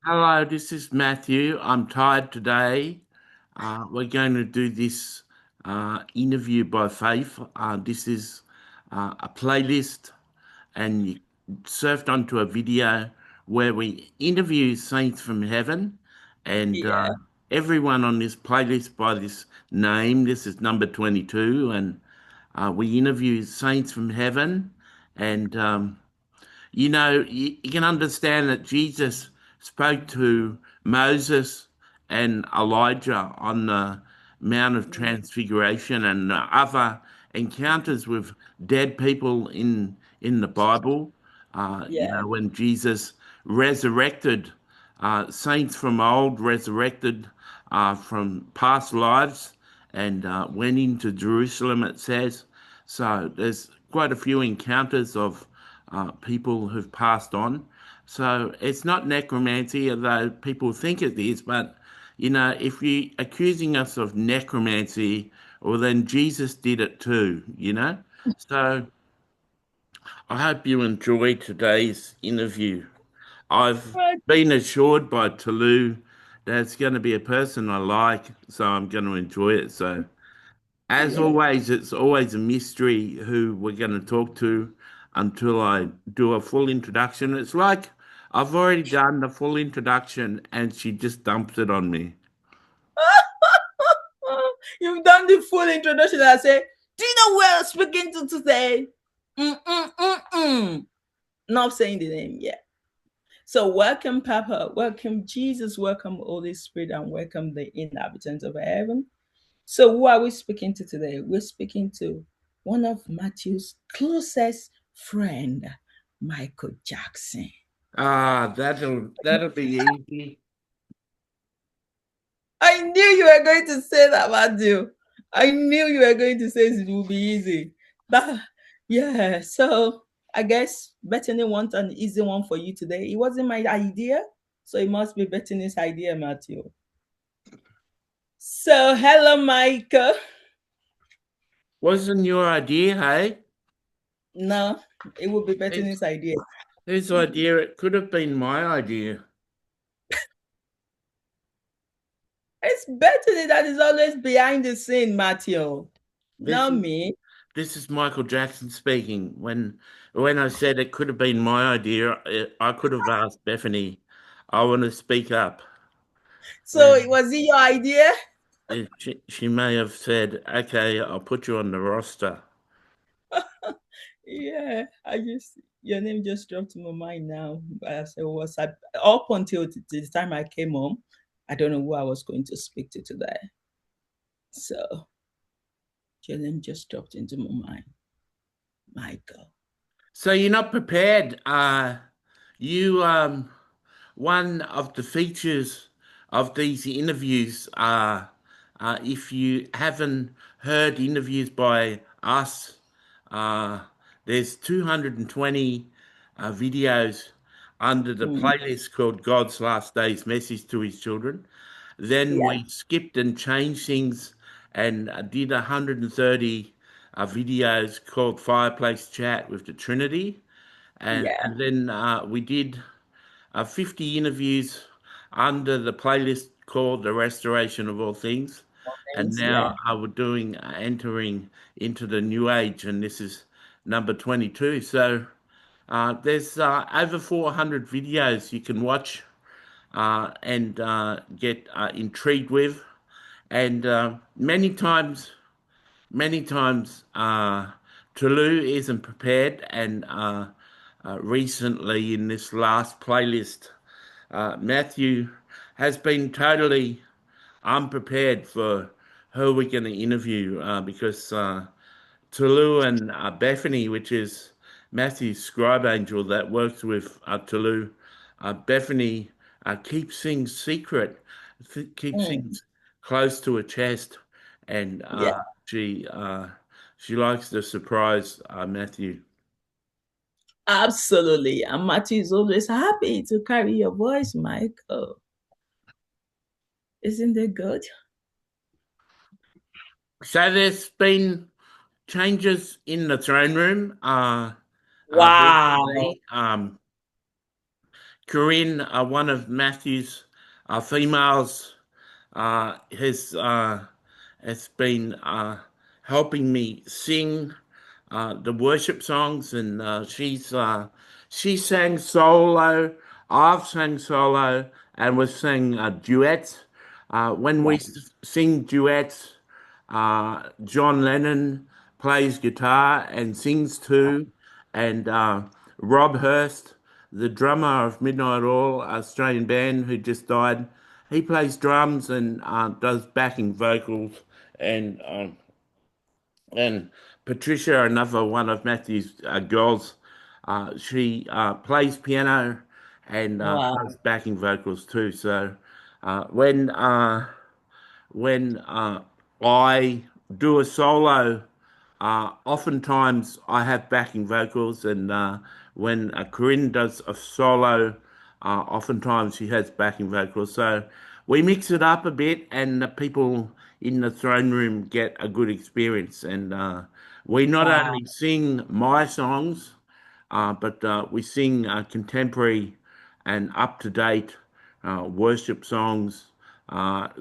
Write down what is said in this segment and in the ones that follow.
Hello, this is Matthew. I'm tired today. We're going to do this interview by faith. This is a playlist, and you surfed onto a video where we interview saints from heaven, and Yeah, everyone on this playlist by this name. This is number 22, and we interview saints from heaven, and you can understand that Jesus spoke to Moses and Elijah on the Mount of mm, Transfiguration and other encounters with dead people in the Bible. yeah, When Jesus resurrected saints from old, resurrected from past lives, and went into Jerusalem, it says. So there's quite a few encounters of people who've passed on. So it's not necromancy, although people think it is. But if you're accusing us of necromancy, well, then Jesus did it too. So I hope you enjoy today's interview. I've right, been assured by Tolu that it's going to be a person I like, so I'm going to enjoy it. So as yeah. always, it's always a mystery who we're going to talk to until I do a full introduction. It's like I've already done the full introduction and she just dumps it on me. You've done the full introduction. I say, do you know where I'm speaking to today? Mm-mm-mm-mm. Not saying the name yet. So welcome, Papa. Welcome, Jesus. Welcome, Holy Spirit, and welcome the inhabitants of heaven. So who are we speaking to today? We're speaking to one of Matthew's closest friend, Michael Jackson. That'll be easy. I knew you were going to say that, Matthew. I knew you were going to say it will be easy. But yeah, so I guess Bethany wants an easy one for you today. It wasn't my idea, so it must be Bethany's idea, Matthew. So hello, Michael. Wasn't your idea, hey? No, it will be Whose Bethany's idea. whose idea? It could have been my idea. It's Bethany that is always behind the scene, Matthew. This Not is me. this is Michael Jackson speaking. When I said it could have been my idea, I could have asked Bethany. I want to speak up. So was it your idea? She may have said, "Okay, I'll put you on the roster." Yeah, I just your name just dropped in my mind now. I said, was I up until the time I came home? I don't know who I was going to speak to today. So your name just dropped into my mind. Michael. So you're not prepared. You One of the features of these interviews are, if you haven't heard interviews by us, uh, there's 220 videos under the Mm, playlist called God's Last Days Message to His Children. Then yeah, we skipped and changed things and did 130 videos called Fireplace Chat with the Trinity. And, yeah. and then we did 50 interviews under the playlist called The Restoration of All Things. And Thanks. Yeah. now we're doing entering into the new age, and this is number 22. So there's over 400 videos you can watch and get intrigued with. And many times, Tulu isn't prepared. And recently, in this last playlist, Matthew has been totally unprepared for who we're going to interview because Tulu and Bethany, which is Matthew's scribe angel that works with Tulu, Bethany keeps things secret, keeps Mm, things close to her chest, and yeah. she likes to surprise Matthew. Absolutely. And Matthew is always happy to carry your voice, Michael. Isn't it good? So there's been changes in the throne room Wow. recently. Corinne, one of Matthew's females, has been helping me sing the worship songs, and she sang solo. I've sang solo, and we've sang duets. When we Wow. sing duets, John Lennon plays guitar and sings too, and Rob Hurst, the drummer of Midnight Oil, Australian band who just died, he plays drums and does backing vocals, and and Patricia, another one of Matthew's girls, she plays piano and Wow. does backing vocals too. So uh, when uh, when I do a solo, oftentimes I have backing vocals, and when Corinne does a solo, oftentimes she has backing vocals. So we mix it up a bit, and the people in the throne room get a good experience. And we not Wow. only sing my songs, but we sing contemporary and up to date worship songs.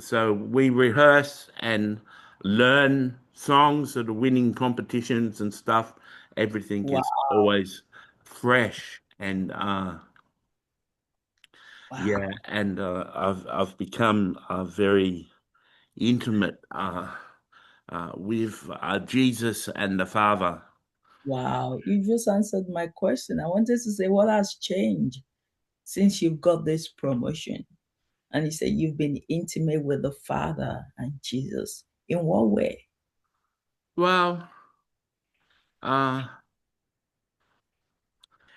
So we rehearse and learn songs that are winning competitions and stuff. Everything Wow. is always fresh and Wow. yeah, and I've become very intimate with Jesus and the Father. Wow. You just answered my question. I wanted to say, what has changed since you've got this promotion? And he said, you've been intimate with the Father and Jesus. In what way? Well, uh,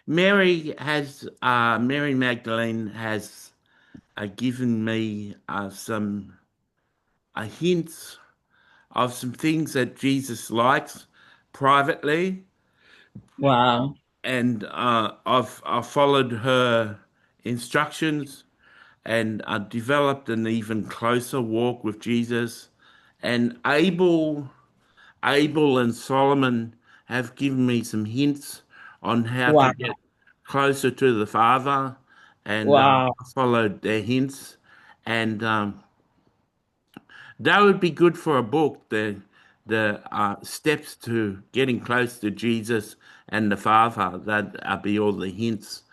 Mary Magdalene has given me some hints of some things that Jesus likes privately, Wow. and I've followed her instructions and developed an even closer walk with Jesus. And Abel and Solomon have given me some hints on how to Wow. get closer to the Father, and Wow. I followed their hints, and that would be good for a book. The steps to getting close to Jesus and the Father. That be all the hints,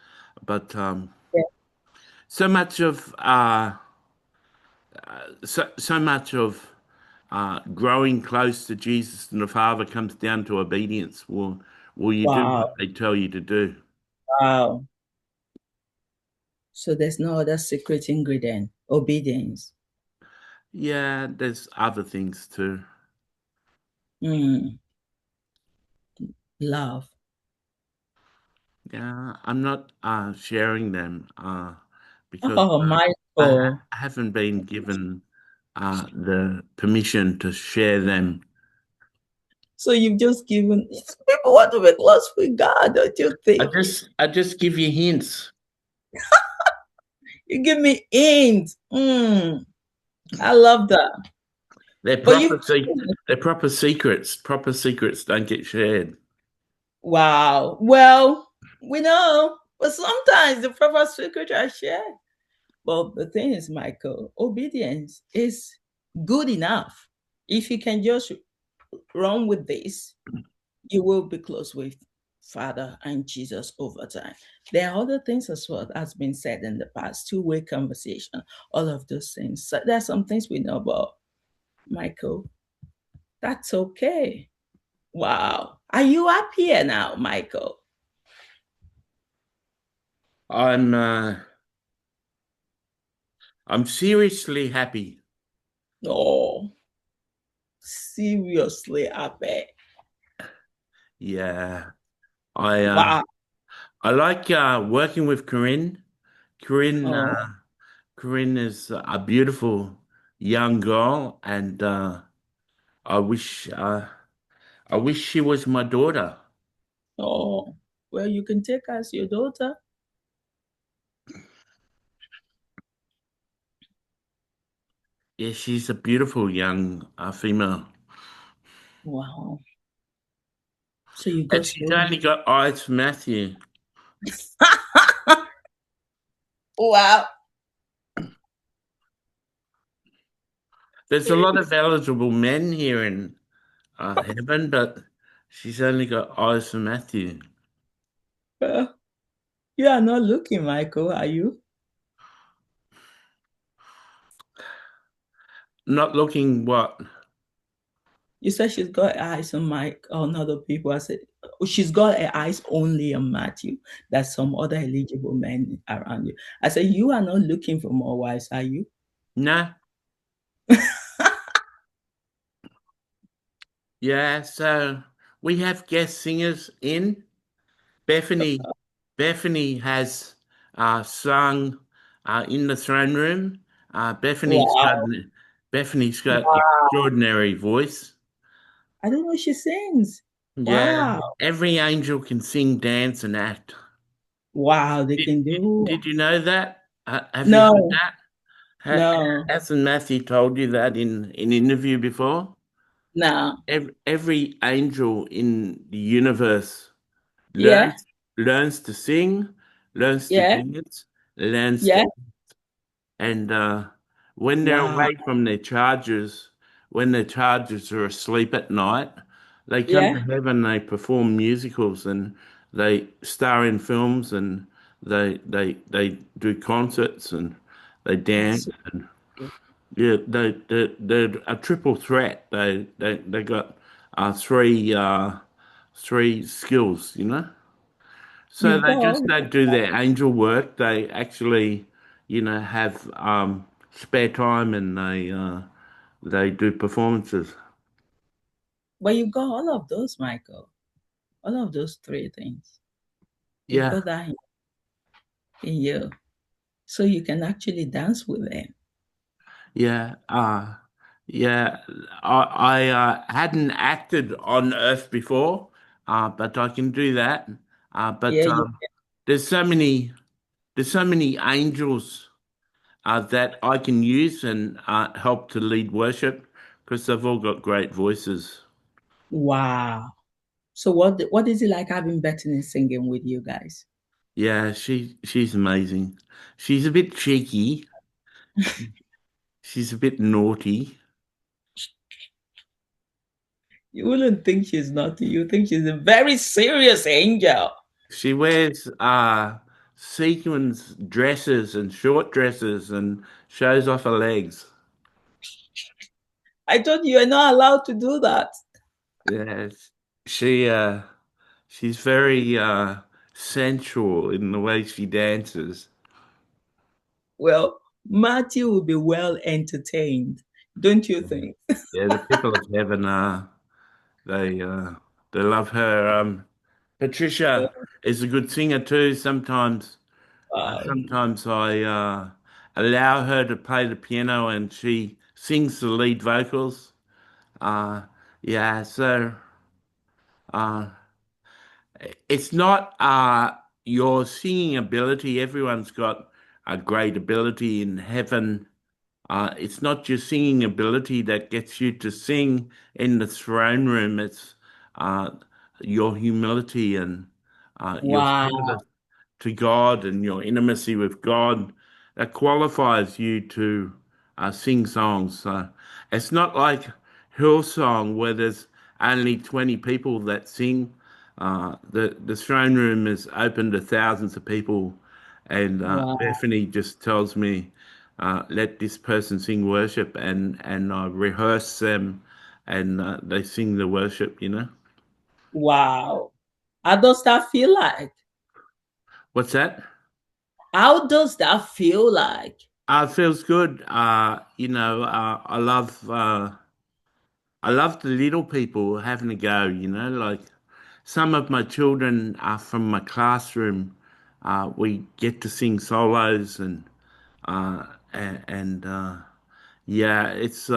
but Yeah. so much of so much of growing close to Jesus and the Father comes down to obedience. Will you do what Wow. they tell you to do? Wow. So there's no other secret ingredient. Obedience. Yeah, there's other things too. Mm, love. Yeah, I'm not sharing them because Oh, Michael. I haven't been given the permission to share them. So you've just given people want to be close with God, don't you I think? just give you hints. You give me hints. I love that. They're But you, they're proper secrets. Proper secrets don't get shared. wow. Well, we know, but sometimes the proper secret are shared. But the thing is, Michael, obedience is good enough. If you can just run with this, you will be close with Father and Jesus over time. There are other things as well that has been said in the past, two-way conversation, all of those things. So there are some things we know about Michael. That's okay. Wow. Are you happier now, Michael? I'm uh, I'm seriously happy. Oh, seriously happy. Yeah, I Wow. I like working with Corinne. Corinne Oh, Corinne is a beautiful young girl, and I wish uh, I wish she was my daughter. oh. Well, you can take as your daughter. Yeah, she's a beautiful young female, Wow. So you and go she's slow. only got eyes for Matthew. Wow. There's a lot of eligible men here in heaven, but she's only got eyes for Matthew. Uh, you are not looking, Michael, are you? Not looking what? You said she's got eyes on Mike on other people. I said she's got her eyes only on Matthew. There's some other eligible men around you. I said you are not looking for more wives, are you? No. Yeah, so we have guest singers in. Bethany Bethany has sung in the throne room. Uh, Bethany's got Wow. Bethany's got Wow. extraordinary voice. I don't know she sings. Yeah, Wow. every angel can sing, dance, and act. Wow, they Did, can did, do. did you know that? Have you heard No, that? no, Hasn't Matthew told you that in interview before? no. Every angel in the universe Yeah, learns to sing, learns to yeah, dance, learns yeah. to and when they're Wow. away from their chargers, when their chargers are asleep at night, they come to Yeah. heaven. They perform musicals and they star in films and they do concerts and they That's dance so and good. yeah, they're a triple threat. They got three skills, you know. So You've they got just all. don't do their angel work. They actually, have spare time and they do performances. But you've got all of those, Michael. All of those three things. You've Yeah, got that in you. So you can actually dance with them. yeah, yeah. I hadn't acted on Earth before, but I can do that. But Yeah, you there's so many there's so many angels that I can use and help to lead worship because they've all got great voices. wow. So what is it like having Bethany singing with you guys? Yeah, she's amazing. She's a bit cheeky. She's a bit naughty. You wouldn't think she's naughty. You think she's a very serious angel. She wears sequins dresses and short dresses and shows off her legs. I thought you are not allowed to do that. Yes, she she's very sensual in the way she dances. Well, Matthew will be well entertained, don't you Yeah, think? yeah, the people of heaven they uh they love her. Patricia is a good singer too. Wow. Sometimes I allow her to play the piano and she sings the lead vocals. Uh, yeah, so uh, it's not your singing ability. Everyone's got a great ability in heaven. It's not your singing ability that gets you to sing in the throne room. It's uh, your humility and your Wow. service to God and your intimacy with God that qualifies you to sing songs. So it's not like Hillsong where there's only 20 people that sing. The throne room is open to thousands of people, and Wow. Bethany just tells me, "Let this person sing worship," and I rehearse them, and they sing the worship. You know Wow. How does that feel like? what's that? How does that feel like? It feels good. I love the little people having a go. Like some of my children are from my classroom. We get to sing solos and yeah, it's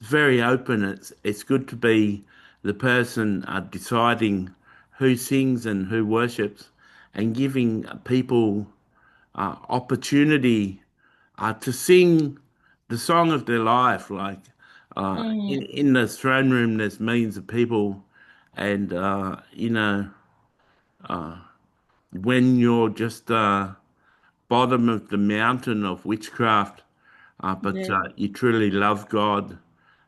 very open. It's good to be the person deciding who sings and who worships, and giving people opportunity to sing the song of their life. Like Mm, in the throne room, there's millions of people, and when you're just bottom of the mountain of witchcraft, but Yeah. you truly love God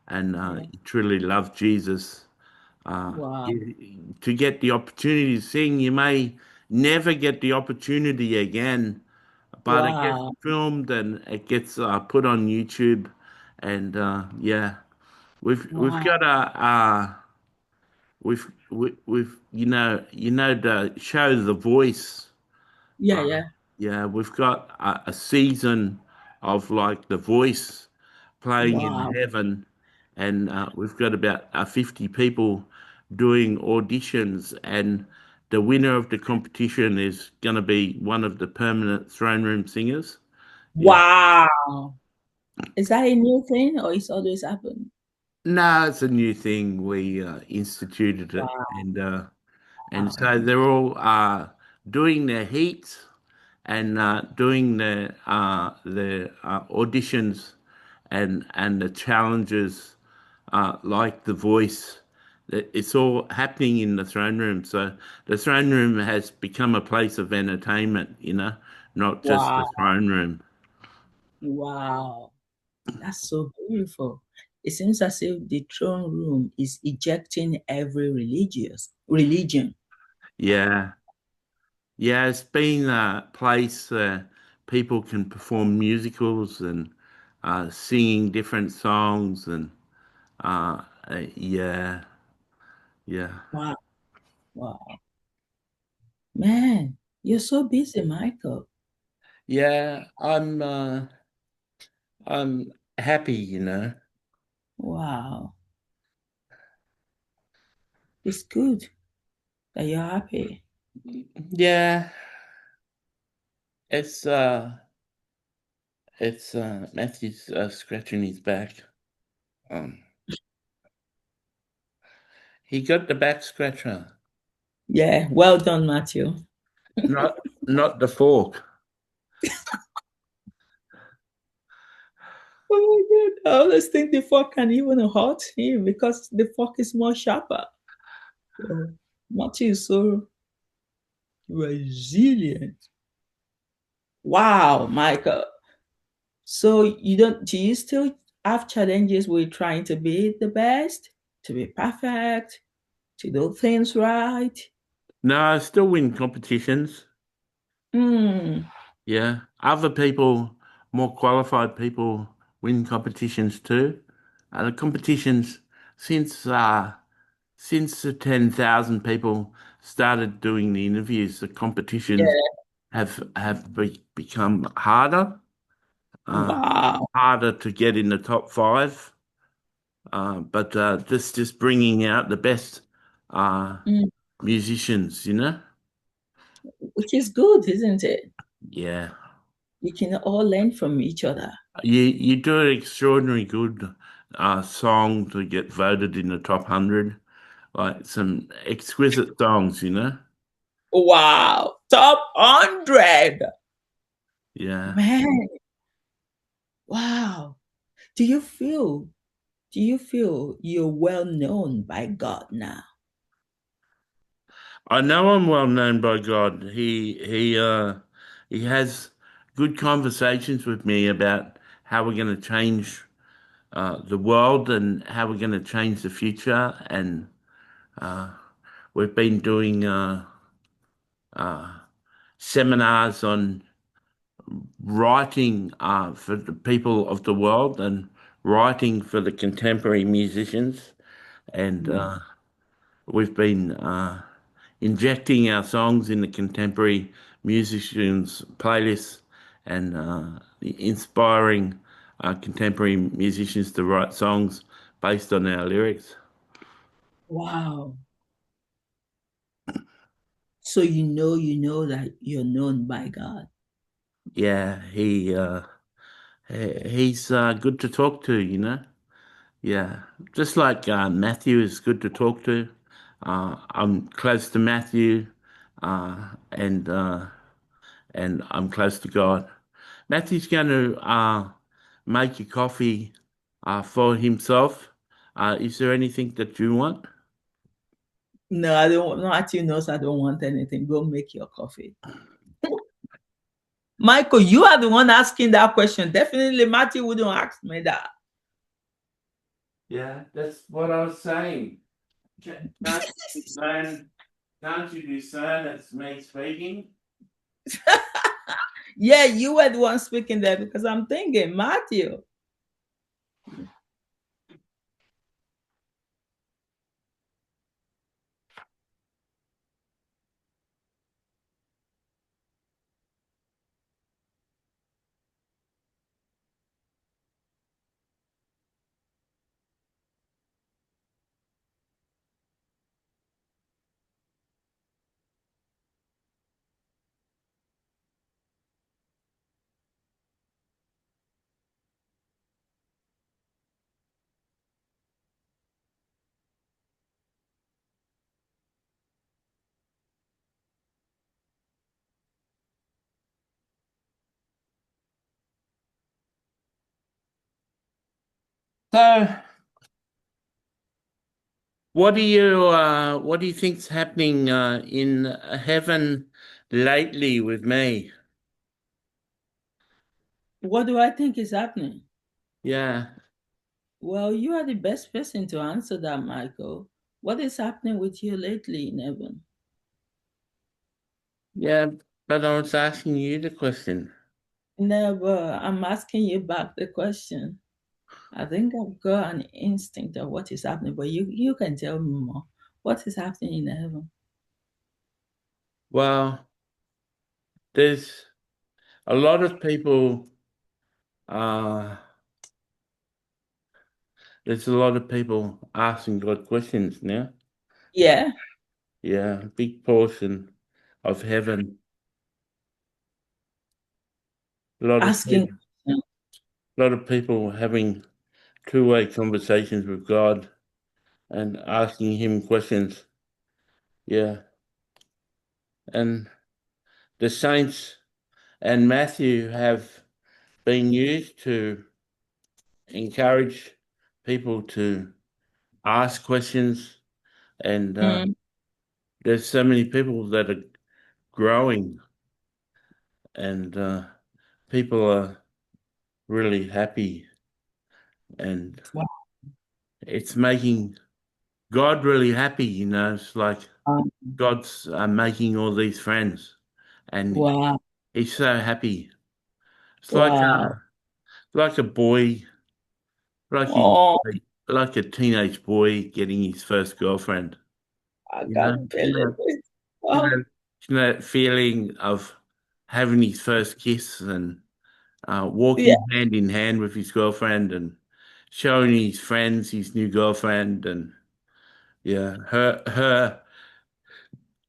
and Yeah. you truly love Jesus. Wow. To get the opportunity to sing, you may never get the opportunity again, but it gets Wow. filmed and it gets put on YouTube, and yeah, we've Wow. got we've you know the show The Voice. Yeah. Uh, Yeah. yeah, we've got a season of like The Voice playing in Wow. heaven, and we've got about 50 people doing auditions, and the winner of the competition is going to be one of the permanent throne room singers. Yeah. Wow. Is that a new thing or it's always happened? No, it's a new thing. We instituted it, Wow. and so they're all doing their heats and doing the auditions and the challenges like The Voice. It's all happening in the throne room. So the throne room has become a place of entertainment, not just the Wow. throne room. Wow. That's so beautiful. It seems as if the throne room is ejecting every religious religion. Yeah. Yeah, it's been a place where people can perform musicals and singing different songs and yeah, yeah. Wow. Wow. Man, you're so busy, Michael. Yeah, I'm happy. Wow. It's good that you're happy. Yeah, it's Matthew's scratching his back. Um he got the back scratcher. Yeah. Well done, Matthew. Not the fork. Oh my God. I always think the fork can even hurt him because the fork is more sharper. So Matthew is so resilient. Wow, Michael. So do you still have challenges with trying to be the best, to be perfect, to do things right? No, I still win competitions. Hmm. Yeah. Other people, more qualified people, win competitions too. The competitions since uh since the 10,000 people started doing the interviews, the competitions Yeah. become harder, uh, Wow. harder to get in the top five. But just bringing out the best uh, Mm. musicians. Which is good, isn't it? Yeah. We can all learn from each other. You do an extraordinary good song to get voted in the top 100, like some exquisite songs. Wow. Top 100. Yeah. Man. Wow. Do you feel do you feel you're well known by God now? I know I'm well known by God. He has good conversations with me about how we're going to change the world and how we're going to change the future. And we've been doing seminars on writing for the people of the world and writing for the contemporary musicians. And Wow. we've been injecting our songs in the contemporary musicians' playlists and inspiring contemporary musicians to write songs based on our lyrics. Wow. So you know that you're known by God. Yeah, he's good to talk to. Yeah, just like Matthew is good to talk to. I'm close to Matthew, and I'm close to God. Matthew's going to make a coffee for himself. Is there anything that you want? No, I don't. Matthew knows I don't want anything. Go make your coffee. Michael, you are the one asking that question. Definitely Matthew wouldn't ask me that. Yeah, that's what I was saying. Can't you discern, can't you discern it's me speaking? Yeah, you were the one speaking there because I'm thinking, Matthew. So, what do you think's happening in heaven lately with me? What do I think is happening? Yeah, Well, you are the best person to answer that, Michael. What is happening with you lately in heaven? yeah, but I was asking you the question. Never. I'm asking you back the question. I think I've got an instinct of what is happening, but you can tell me more. What is happening in heaven? Well, there's a lot of people, uh, there's a lot of people asking God questions now. Yeah, Yeah, a big portion of heaven. A lot of asking. people, a lot of people having two-way conversations with God and asking Him questions. Yeah, and the saints and Matthew have been used to encourage people to ask questions, and Mm, there's so many people that are growing, and people are really happy, and it's making God really happy. It's like wow. God's making all these friends, and Wow. he's so happy. It's Wow. like a boy, like he, Oh, like a teenage boy getting his first girlfriend. I You know, can't believe it. you Oh, know, that feeling of having his first kiss and yeah. walking hand in hand with his girlfriend and showing his friends his new girlfriend, and yeah, her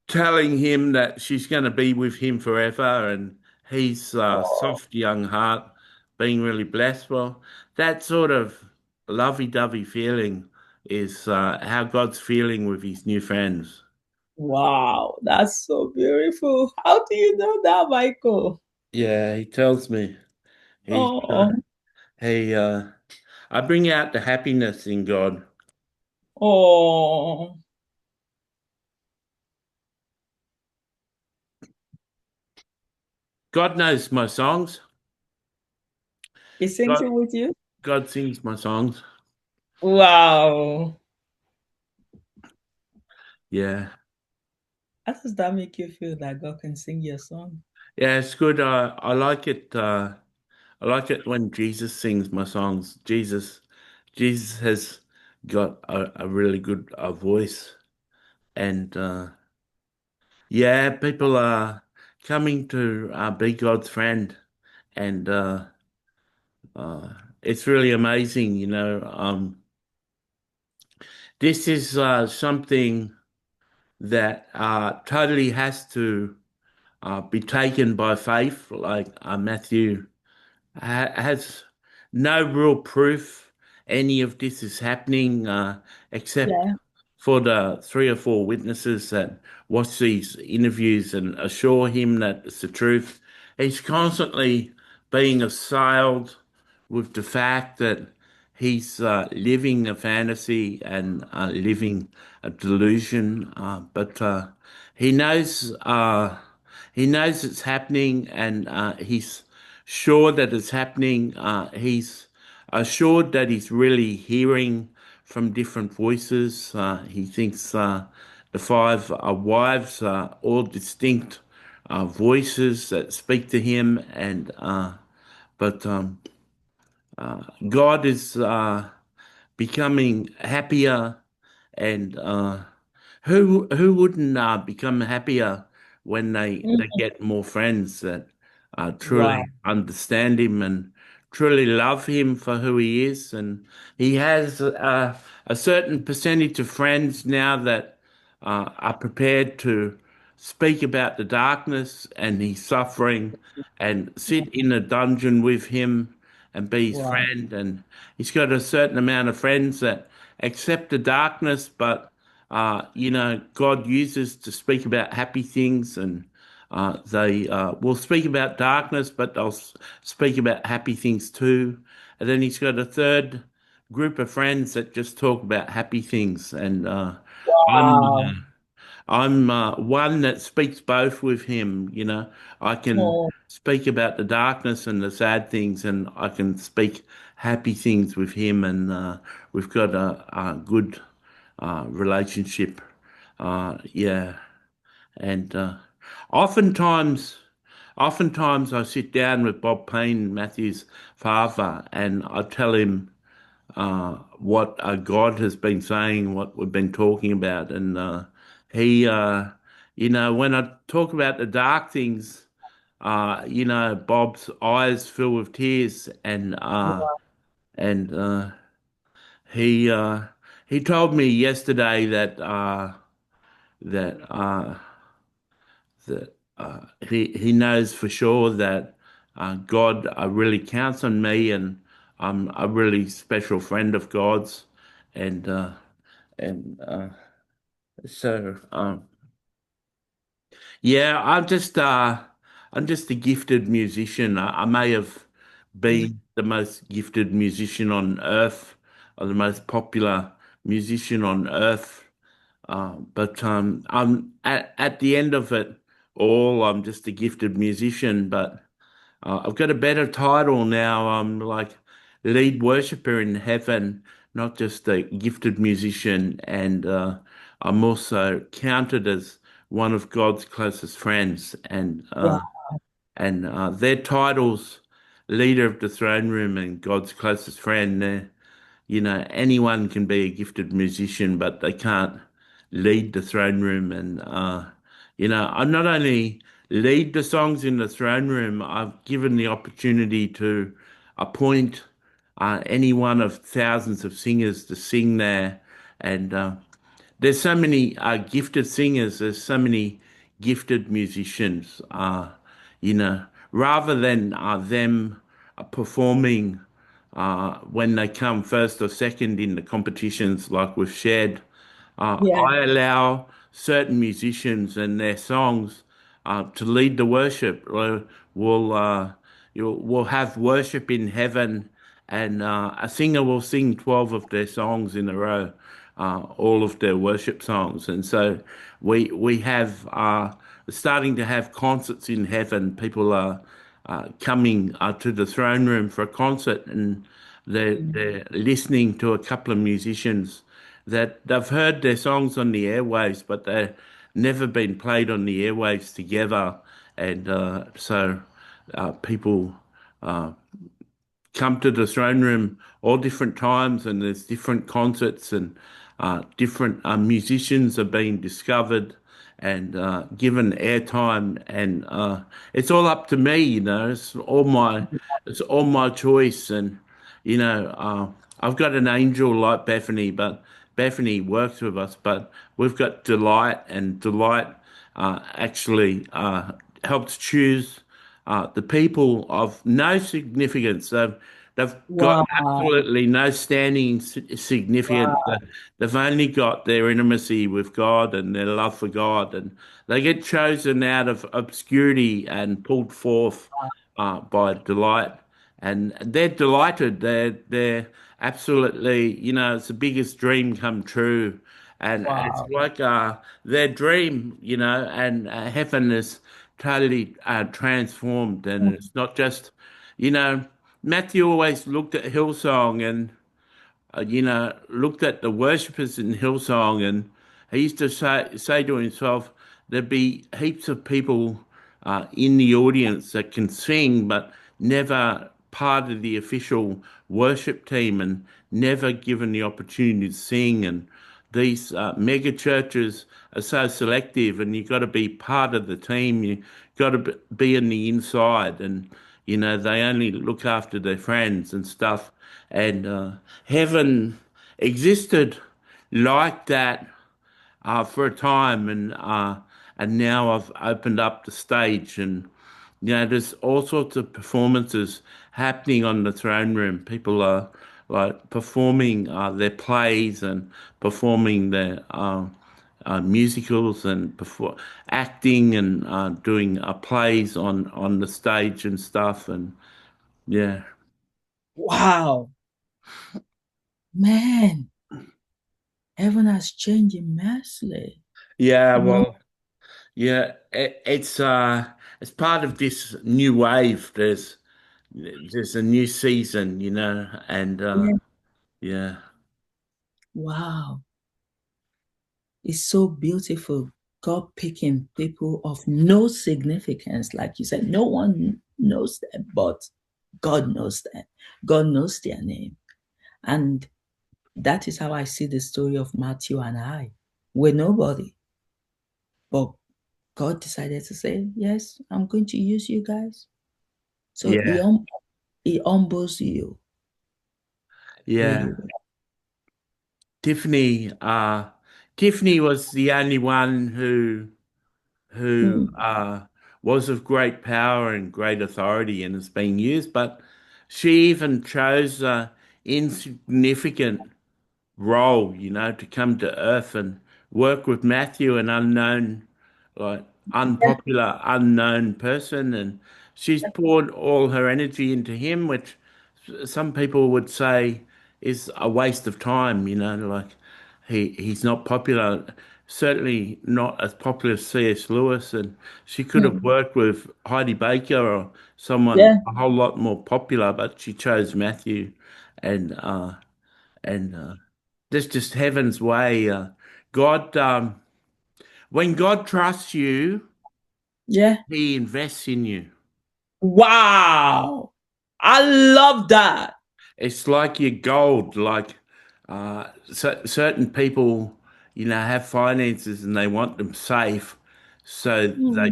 telling him that she's going to be with him forever, and his Oh, soft young heart being really blessed. Well, that sort of lovey-dovey feeling is how God's feeling with his new friends. wow. That's so beautiful. How do you know that, Michael? Yeah, he tells me. He, Oh, he, I bring out the happiness in God. oh. God knows my songs. He sings God, it with you? God sings my songs. Wow. Yeah, How does that make you feel that God can sing your song? yeah, it's good. I like it. I like it when Jesus sings my songs. Jesus has got a really good voice, and yeah, people are coming to be God's friend, and uh, it's really amazing. This is something that totally has to be taken by faith, like Matthew has no real proof any of this is happening, except Yeah. for the three or four witnesses that watch these interviews and assure him that it's the truth. He's constantly being assailed with the fact that he's living a fantasy and living a delusion, but he knows he knows it's happening, and he's sure that it's happening. He's assured that he's really hearing from different voices. He thinks the five wives are all distinct voices that speak to him, and but God is becoming happier, and who wouldn't become happier when they Mm. get more friends that Wow. truly understand him and truly love him for who he is, and he has a certain percentage of friends now that are prepared to speak about the darkness and his suffering and sit in a dungeon with him and be his Wow. friend. And he's got a certain amount of friends that accept the darkness, but God uses to speak about happy things, and they will speak about darkness, but they'll speak about happy things too. And then he's got a third group of friends that just talk about happy things, and Wow. I'm I'm one that speaks both with him. I can Oh, speak about the darkness and the sad things, and I can speak happy things with him, and we've got a good relationship. Yeah, and oftentimes, oftentimes I sit down with Bob Payne, Matthew's father, and I tell him what God has been saying, what we've been talking about. And he, when I talk about the dark things, Bob's eyes fill with tears, and he he told me yesterday that he knows for sure that God really counts on me, and I'm a really special friend of God's, and and so yeah, I'm just a gifted musician. I may have mm. been the most gifted musician on earth, or the most popular musician on earth. But I'm at the end of it all, I'm just a gifted musician. But I've got a better title now. I'm like lead worshiper in heaven, not just a gifted musician. And I'm also counted as one of God's closest friends. Wow. And their titles, leader of the throne room and God's closest friend. Anyone can be a gifted musician, but they can't lead the throne room. And I not only lead the songs in the throne room, I've given the opportunity to appoint any one of thousands of singers to sing there. And there's so many gifted singers, there's so many gifted musicians, rather than them performing when they come first or second in the competitions like we've shared. Yeah. I allow certain musicians and their songs to lead the worship. We'll, we'll have worship in heaven, and a singer will sing 12 of their songs in a row, all of their worship songs. And so we have starting to have concerts in heaven. People are coming to the throne room for a concert, and they're listening to a couple of musicians that they've heard their songs on the airwaves, but they've never been played on the airwaves together. And so people come to the throne room all different times, and there's different concerts, and different musicians are being discovered and given airtime, and it's all up to me. It's all my choice. And I've got an angel like Bethany, but Bethany works with us, but we've got Delight, and Delight actually helps choose the people of no significance. They've got Wow. absolutely no standing significance. Wow. They've only got their intimacy with God and their love for God, and they get chosen out of obscurity and pulled forth by delight. And they're delighted. They're absolutely, it's the biggest dream come true. And it's Wow. like their dream, and heaven is totally transformed, and it's not just, you know, Matthew always looked at Hillsong and looked at the worshippers in Hillsong, and he used to say to himself, there'd be heaps of people in the audience that can sing, but never part of the official worship team and never given the opportunity to sing. And these mega churches are so selective, and you've got to be part of the team. You got to be in the inside, and they only look after their friends and stuff. And heaven existed like that for a time, and now I've opened up the stage, and there's all sorts of performances happening on the throne room. People are like performing their plays and performing their musicals and acting and doing plays on the stage and stuff, and yeah. Wow, man, heaven has changed immensely. Yeah, No, well, yeah, it's part of this new wave. There's a new season, and yeah. yeah, Wow, it's so beautiful. God picking people of no significance, like you said, no one knows them, but God knows them. God knows their name. And that is how I see the story of Matthew and I. We're nobody, but God decided to say, yes, I'm going to use you guys. So yeah, he humbles you, yeah. really. Tiffany, Tiffany was the only one who Hmm. was of great power and great authority and has been used, but she even chose insignificant role, to come to Earth and work with Matthew, an unknown, like unpopular, unknown person. And she's poured all her energy into him, which some people would say is a waste of time, like he's not popular, certainly not as popular as C.S. Lewis. And she could have Hmm. worked with Heidi Baker or someone Yeah, a whole lot more popular, but she chose Matthew. And that's just heaven's way. God, when God trusts you, yeah. He invests in you. Wow. I love that. It's like your gold. Like certain people, have finances and they want them safe, so Hmm.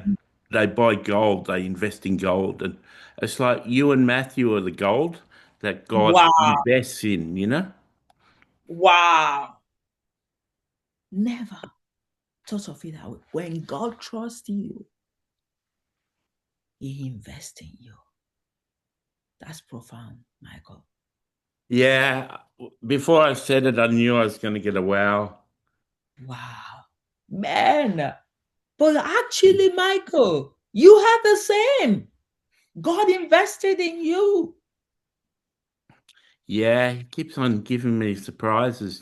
they buy gold. They invest in gold, and it's like you and Matthew are the gold that God Wow. invests in. Wow. Never thought of it that way. When God trusts you, he invests in you. That's profound, Michael. Yeah. Before I said it, I knew I was going to get a wow. Wow. Man. But actually, Michael, you have the same. God invested in you. Yeah, he keeps on giving me surprises.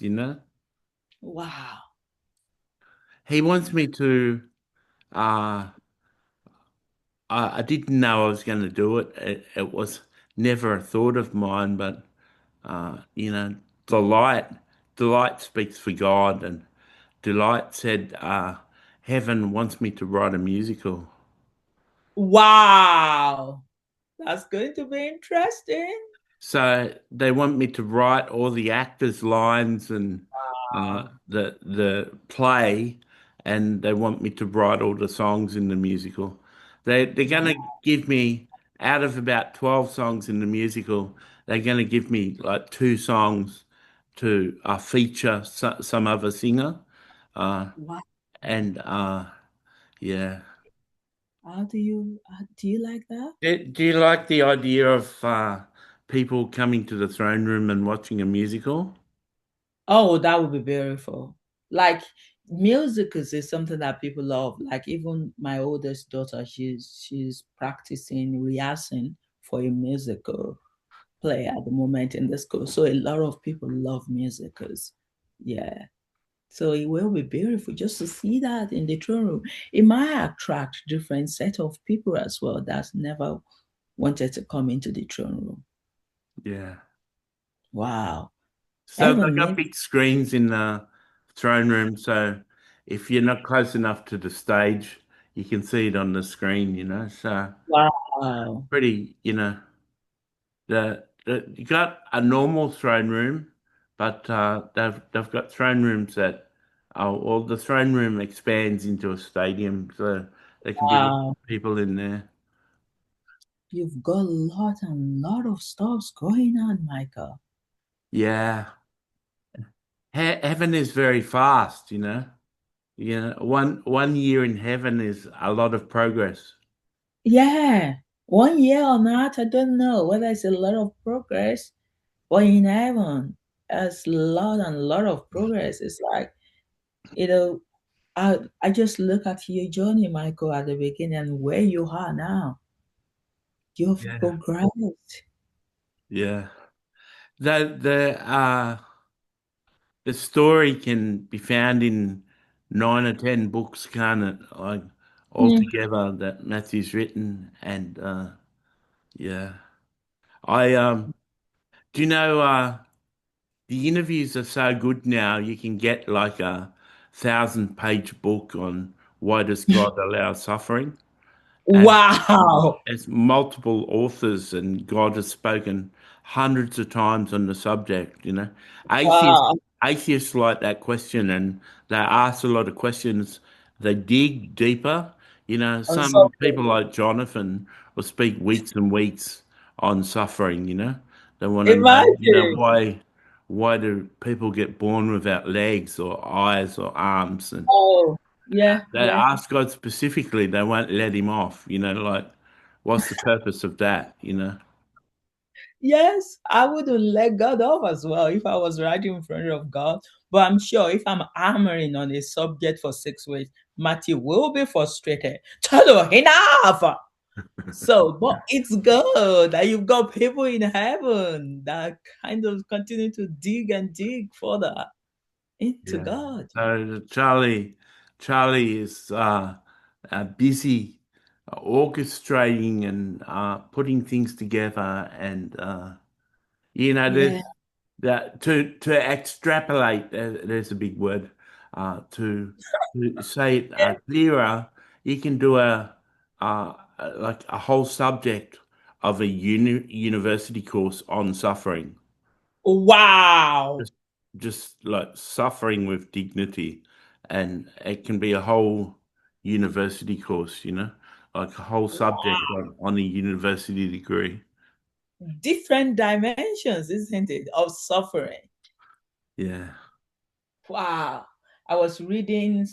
Wow. He wants me to, uh, I didn't know I was going to do it. It was never a thought of mine, but, delight, delight speaks for God. And delight said, heaven wants me to write a musical. Wow. That's going to be interesting. So they want me to write all the actors' lines and Wow. the play, and they want me to write all the songs in the musical. They're going Wow. to give me out of about 12 songs in the musical, they're going to give me like two songs to feature some other singer, uh, Wow. and yeah. Do you like that? Do you like the idea of people coming to the throne room and watching a musical? Oh, that would be beautiful. Like musicals is something that people love. Like even my oldest daughter, she's practicing rehearsing for a musical play at the moment in the school. So a lot of people love musicals. Yeah. So it will be beautiful just to see that in the throne room. It might attract different set of people as well that's never wanted to come into the throne room. Yeah. Wow. So they Heaven got needs, big screens in the throne room, so if you're not close enough to the stage, you can see it on the screen, So wow. pretty, you got a normal throne room, but they've got throne rooms that well, the throne room expands into a stadium, so there can be lots Wow. of people in there. You've got a lot and lot of stuffs going on, Michael. Yeah, heaven is very fast, one year in heaven is a lot of progress. Yeah. 1 year or not, I don't know whether it's a lot of progress, but in heaven, there's a lot and lot of progress. It's like, you know, I just look at your journey, Michael, at the beginning and where you are now. You've Yeah. progressed. Yeah. The story can be found in 9 or 10 books, can't it? Like Hmm. altogether that Matthew's written, and yeah, I do you know the interviews are so good now. You can get like a 1,000-page book on why does God allow suffering, and Wow. it's multiple authors, and God has spoken hundreds of times on the subject. Atheists, Wow. atheists like that question, and they ask a lot of questions. They dig deeper. I'm Some sorry. people like Jonathan will speak weeks and weeks on suffering. They want to know, Imagine. why do people get born without legs or eyes or arms, and Oh, yeah, they yeah. ask God specifically, they won't let him off, like, what's the purpose of that? Yes, I wouldn't let God off as well if I was right in front of God. But I'm sure if I'm hammering on a subject for 6 weeks, Matthew will be frustrated. Tolu, enough. So, but it's good that you've got people in heaven that kind of continue to dig and dig further into Yeah. God. So Charlie is busy orchestrating and putting things together, and Yeah. that to extrapolate. There's a big word. To say it clearer, you can do like a whole subject of a university course on suffering. Wow. Just just like suffering with dignity, and it can be a whole university course, like a whole subject on a university degree. Different dimensions, isn't it, of suffering? Yeah. Wow. I was reading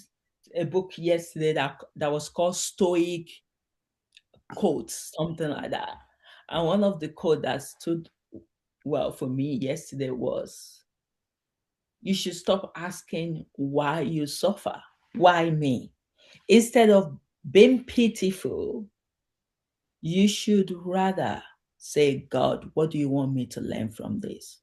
a book yesterday that was called Stoic Quotes, something like that. And one of the quotes that stood well for me yesterday was, you should stop asking why you suffer. Why me? Instead of being pitiful, you should rather say, God, what do you want me to learn from this?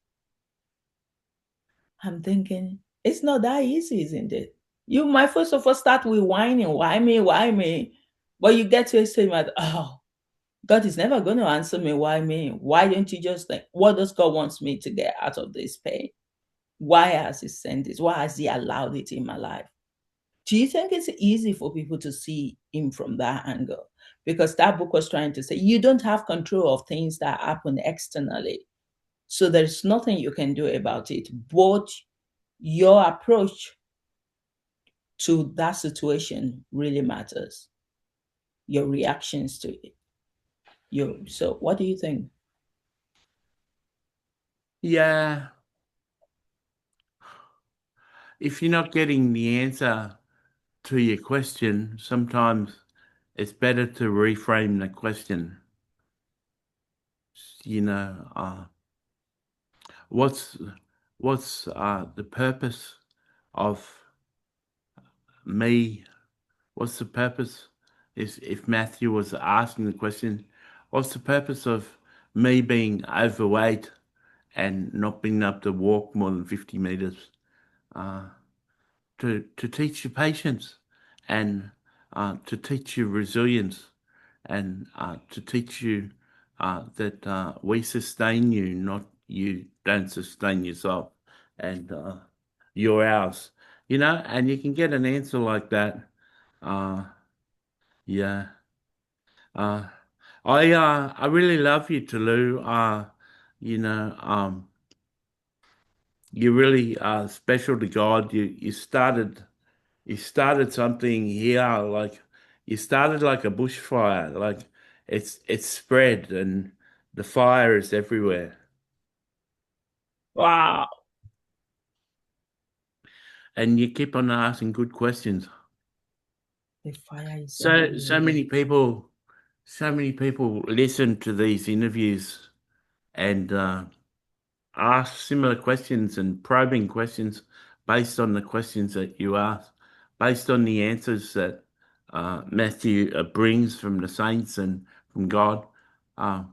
I'm thinking, it's not that easy, isn't it? You might first of all start with whining, why me, why me? But you get to a statement, oh, God is never going to answer me, why me? Why don't you just think, what does God wants me to get out of this pain? Why has He sent this? Why has He allowed it in my life? Do you think it's easy for people to see Him from that angle? Because that book was trying to say you don't have control of things that happen externally. So there's nothing you can do about it. But your approach to that situation really matters. Your reactions to it. So what do you think? Yeah. If you're not getting the answer to your question, sometimes it's better to reframe the question. You know, what's the purpose of me? What's the purpose? Is if Matthew was asking the question, what's the purpose of me being overweight and not being able to walk more than 50 meters? Uh, to teach you patience, and to teach you resilience, and to teach you that we sustain you, not you don't sustain yourself, and you're ours. And you can get an answer like that. Uh, yeah. Uh, I really love you, Tolu. You know, you're really special to God. You started something here, like you started like a bushfire, like it's spread and the fire is everywhere. Wow. And you keep on asking good questions. The fire is So so everywhere. many people so many people listen to these interviews and ask similar questions and probing questions based on the questions that you ask, based on the answers that Matthew brings from the saints and from God. Uh,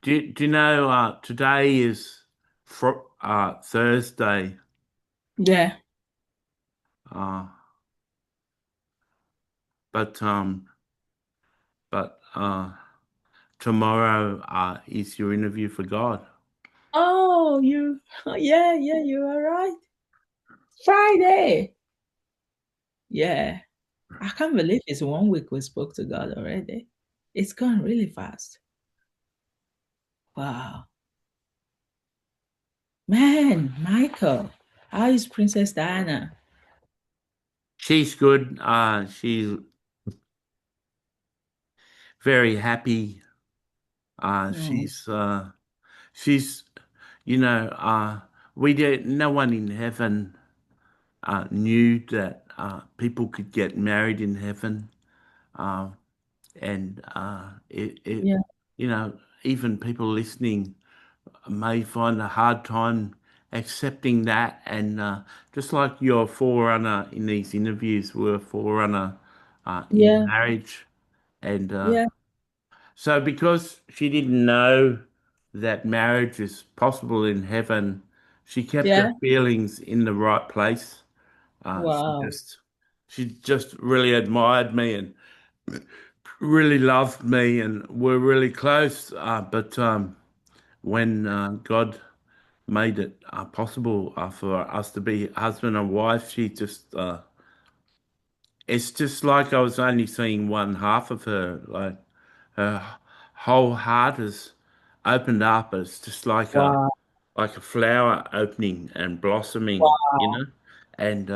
do you know today is Thursday, Yeah. uh, but tomorrow is your interview for God. Oh, yeah, you are right. Friday. Yeah. I can't believe it's 1 week we spoke to God already. It's gone really fast. Wow. Man, Michael, how is Princess Diana? She's good. She's very happy. Oh, She's you know, we did. No one in heaven knew that people could get married in heaven, uh, and it, yeah, you know, even people listening may find a hard time accepting that. And just like your forerunner in these interviews were a forerunner in yeah, marriage, and yeah, so because she didn't know that marriage is possible in heaven, she kept her yeah. feelings in the right place. Uh, she Wow, just she just really admired me and really loved me and were really close. But when God made it possible for us to be husband and wife, she just it's just like I was only seeing one half of her. Like her whole heart is opened up. It's just wow, like a flower opening and blossoming, you wow, know. And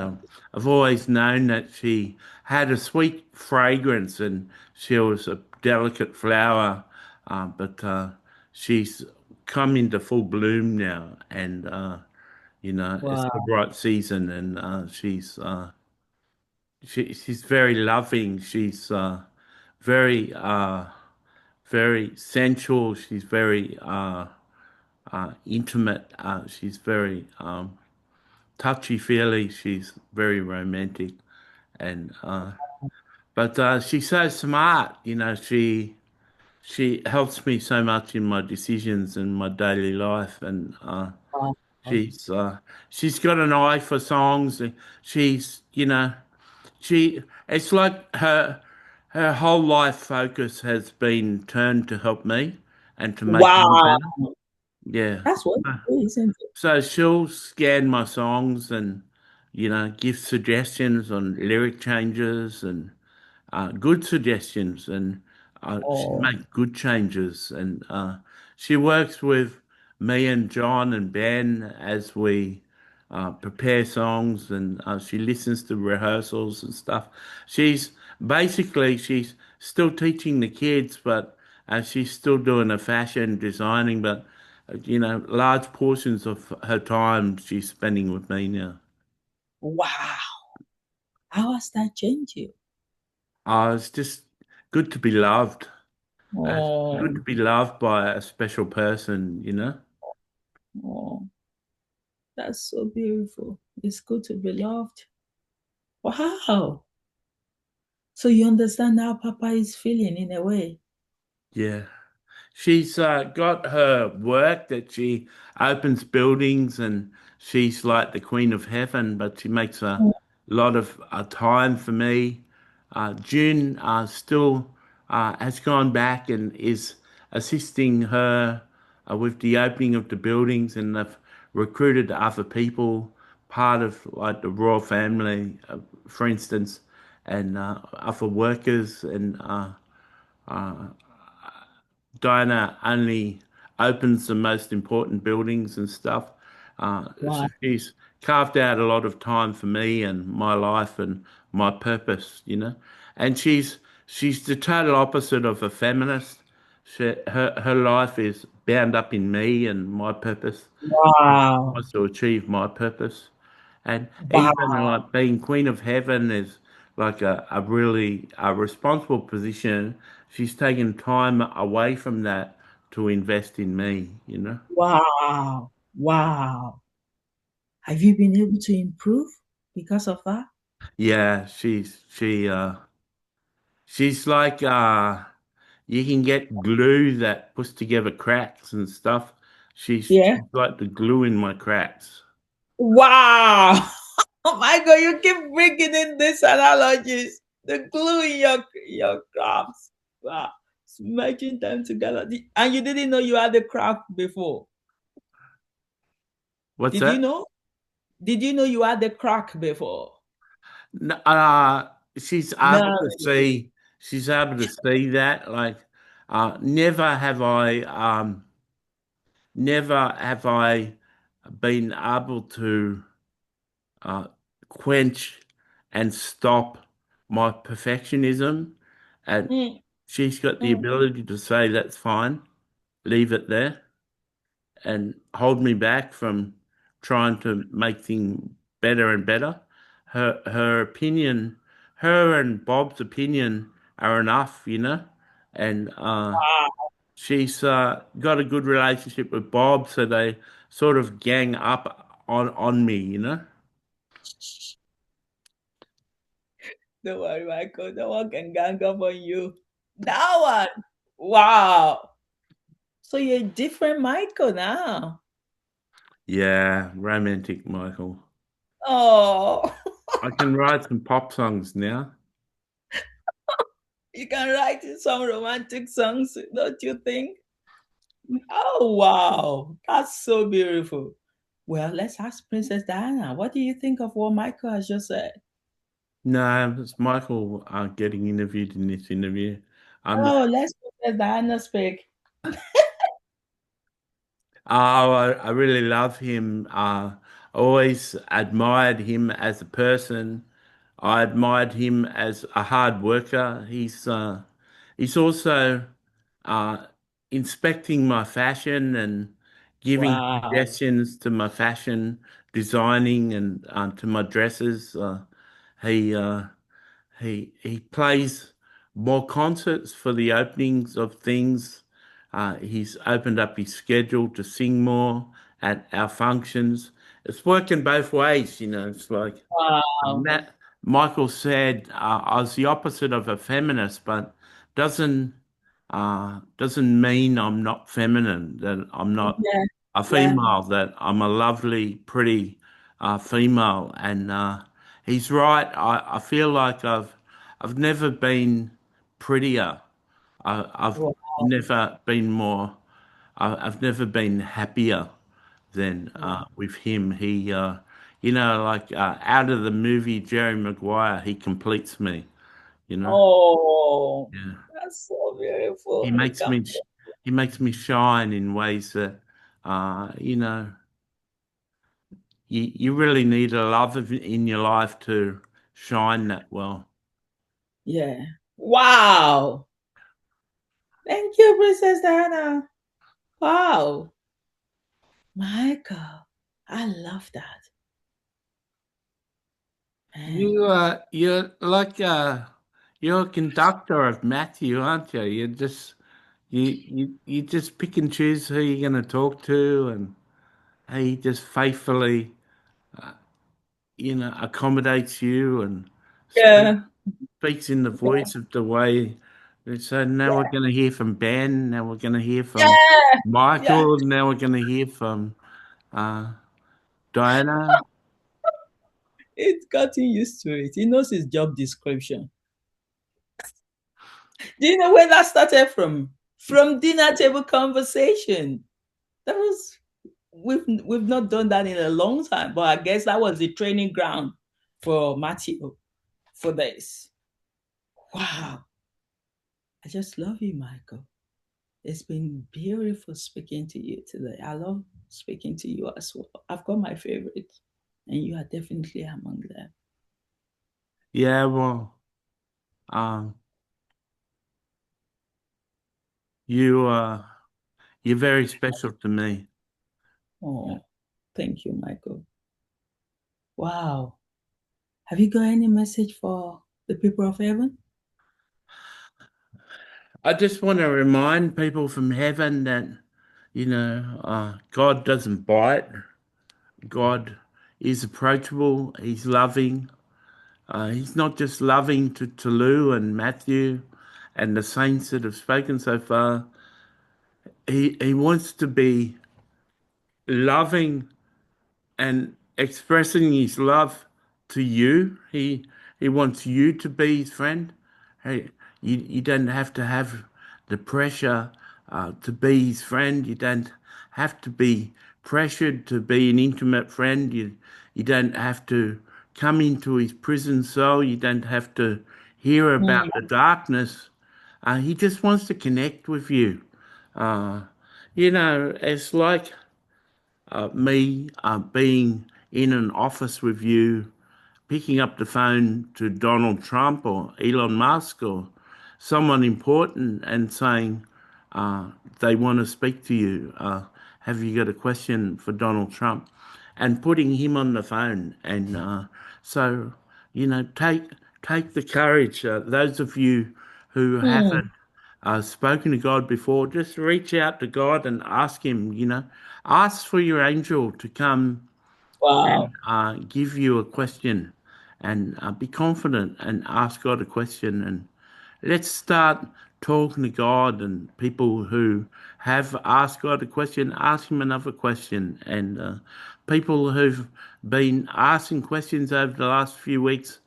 I've always known that she had a sweet fragrance and she was a delicate flower, but she's come into full bloom now, and it's the wow, right season, and she's very loving. She's very very sensual. She's very intimate. She's very touchy feely. She's very romantic, and but she's so smart. She helps me so much in my decisions and my daily life, and wow. she's she's got an eye for songs. And she's she it's like her whole life focus has been turned to help me and to make me Wow. better. Yeah. That's what it is, isn't it? So she'll scan my songs and, give suggestions on lyric changes and good suggestions, and she Oh, make good changes. And she works with me and John and Ben as we prepare songs, and she listens to rehearsals and stuff. She's still teaching the kids, but she's still doing the fashion designing, but large portions of her time she's spending with me now. wow. How has that changed you? It's just good to be loved. It's good Oh, to be loved by a special person. oh, that's so beautiful. It's good to be loved. Wow. So you understand how Papa is feeling in a way. Yeah. She's got her work that she opens buildings, and she's like the Queen of Heaven, but she makes a lot of time for me. June still has gone back and is assisting her with the opening of the buildings, and they've recruited other people, part of like the royal family, for instance, and other workers and Diana only opens the most important buildings and stuff. So Wow. she's carved out a lot of time for me and my life and my purpose, you know. And she's the total opposite of a feminist. Her life is bound up in me and my purpose. She Wow. wants to achieve my purpose. And Wow. even like being Queen of Heaven is like a really responsible position. She's taken time away from that to invest in me, you know? Wow. Wow. Have you been able to improve because of that? Yeah, she's like you can get glue that puts together cracks and stuff. Yeah. She's like the glue in my cracks. Wow. Oh my God, you keep bringing in these analogies. The glue in your crafts. Wow. Smashing them together. And you didn't know you had the craft before. What's Did you that? know? Did you know you had the crack before? She's able No. to see. She's able to see that. Like, never have I. Never have I been able to uh, quench and stop my perfectionism. And Mm, she's got the mm. ability to say, that's fine, leave it there, and hold me back from trying to make things better and better. Her opinion, her and Bob's opinion are enough, you know, and Wow. she's got a good relationship with Bob, so they sort of gang up on me, you know. Don't worry, Michael. No one can gang up on you. That one. Wow. So you're a different Michael now. Yeah, romantic Michael. Oh, I can write some pop songs now. you can write some romantic songs, don't you think? Oh, wow. That's so beautiful. Well, let's ask Princess Diana. What do you think of what Michael has just said? No, it's Michael getting interviewed in this interview. I'm not. Oh, let's Princess Diana speak. Oh, I really love him. Always admired him as a person. I admired him as a hard worker. He's also uh, inspecting my fashion and giving Wow. suggestions to my fashion designing and to my dresses. He he plays more concerts for the openings of things. He's opened up his schedule to sing more at our functions. It's working both ways, you know. It's like Wow. Matt Michael said, I was the opposite of a feminist, but doesn't doesn't mean I'm not feminine, that I'm not Yeah. a Yeah. female, that I'm a lovely, pretty female. And he's right. I feel like I've never been prettier. I've Wow. never been more. I've never been happier than with him. He, you know, like out of the movie Jerry Maguire, he completes me. You know, Oh, yeah. that's so He beautiful. He makes come. me, he makes me shine in ways that, you know, you really need a love in your life to shine that well. Yeah. Wow. Thank you, Princess Diana. Wow. Michael, I love that. Man. You're like you're a conductor of Matthew, aren't you? You just pick and choose who you're going to talk to, and he just faithfully, you know, accommodates you and speaks Yeah. speaks in the voice of the way So now we're going to hear from Ben. Now we're going to hear from Yeah, yeah. Michael. Now we're going to hear from uh, Diana. It's gotten used to it. He knows his job description. Do you know where that started from? From dinner table conversation. That was we've not done that in a long time, but I guess that was the training ground for Matthew for this. Wow. I just love you, Michael. It's been beautiful speaking to you today. I love speaking to you as well. I've got my favorites, and you are definitely among them. Yeah, well, um, you you're very special to me. Oh, thank you, Michael. Wow. Have you got any message for the people of heaven? I just want to remind people from heaven that, God doesn't bite. God is approachable. He's loving. He's not just loving to Tolu and Matthew and the saints that have spoken so far. He wants to be loving and expressing his love to you. He wants you to be his friend. Hey, you don't have to have the pressure to be his friend. You don't have to be pressured to be an intimate friend. You don't have to come into his prison cell. You don't have to hear about Mm, the darkness. He just wants to connect with you. Uh, it's like me being in an office with you, picking up the phone to Donald Trump or Elon Musk or someone important and saying they want to speak to you. Have you got a question for Donald Trump? And putting him on the phone. And so, take the courage. Those of you who mm. haven't spoken to God before, just reach out to God and ask Him, ask for your angel to come and Wow. give you a question and be confident and ask God a question. And let's start talking to God and people who have asked God a question, ask Him another question. And people who've been asking questions over the last few weeks,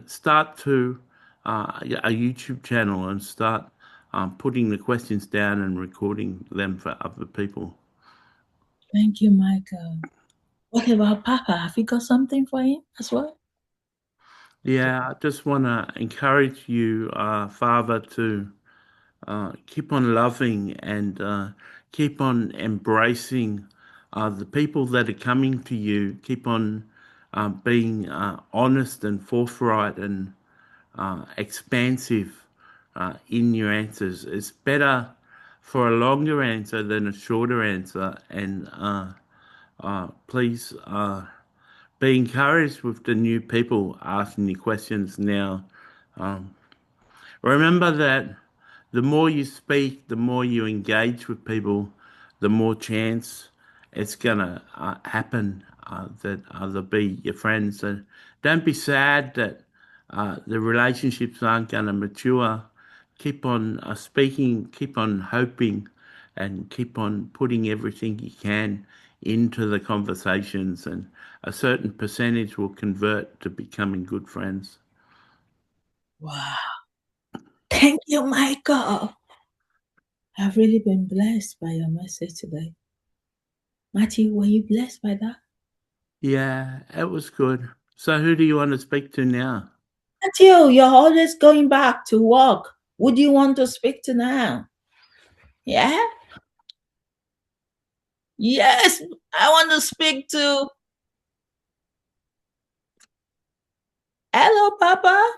start to a YouTube channel and start putting the questions down and recording them for other people. Thank you, Michael. What about Papa? Have you got something for him as well? Yeah, I just want to encourage you, Father, to keep on loving and keep on embracing the people that are coming to you. Keep on being honest and forthright and expansive in your answers. It's better for a longer answer than a shorter answer. And please be encouraged with the new people asking you questions now. Remember that the more you speak, the more you engage with people, the more chance it's gonna happen that they'll be your friends. So don't be sad that the relationships aren't gonna mature. Keep on speaking, keep on hoping, and keep on putting everything you can into the conversations, and a certain percentage will convert to becoming good friends. Wow. Thank you, Michael. I've really been blessed by your message today. Matthew, were you blessed by that? Yeah, it was good. So who do you want to speak to now? Matthew, you're always going back to work. Who do you want to speak to now? Yeah? Yes, I want to speak to. Hello, Papa.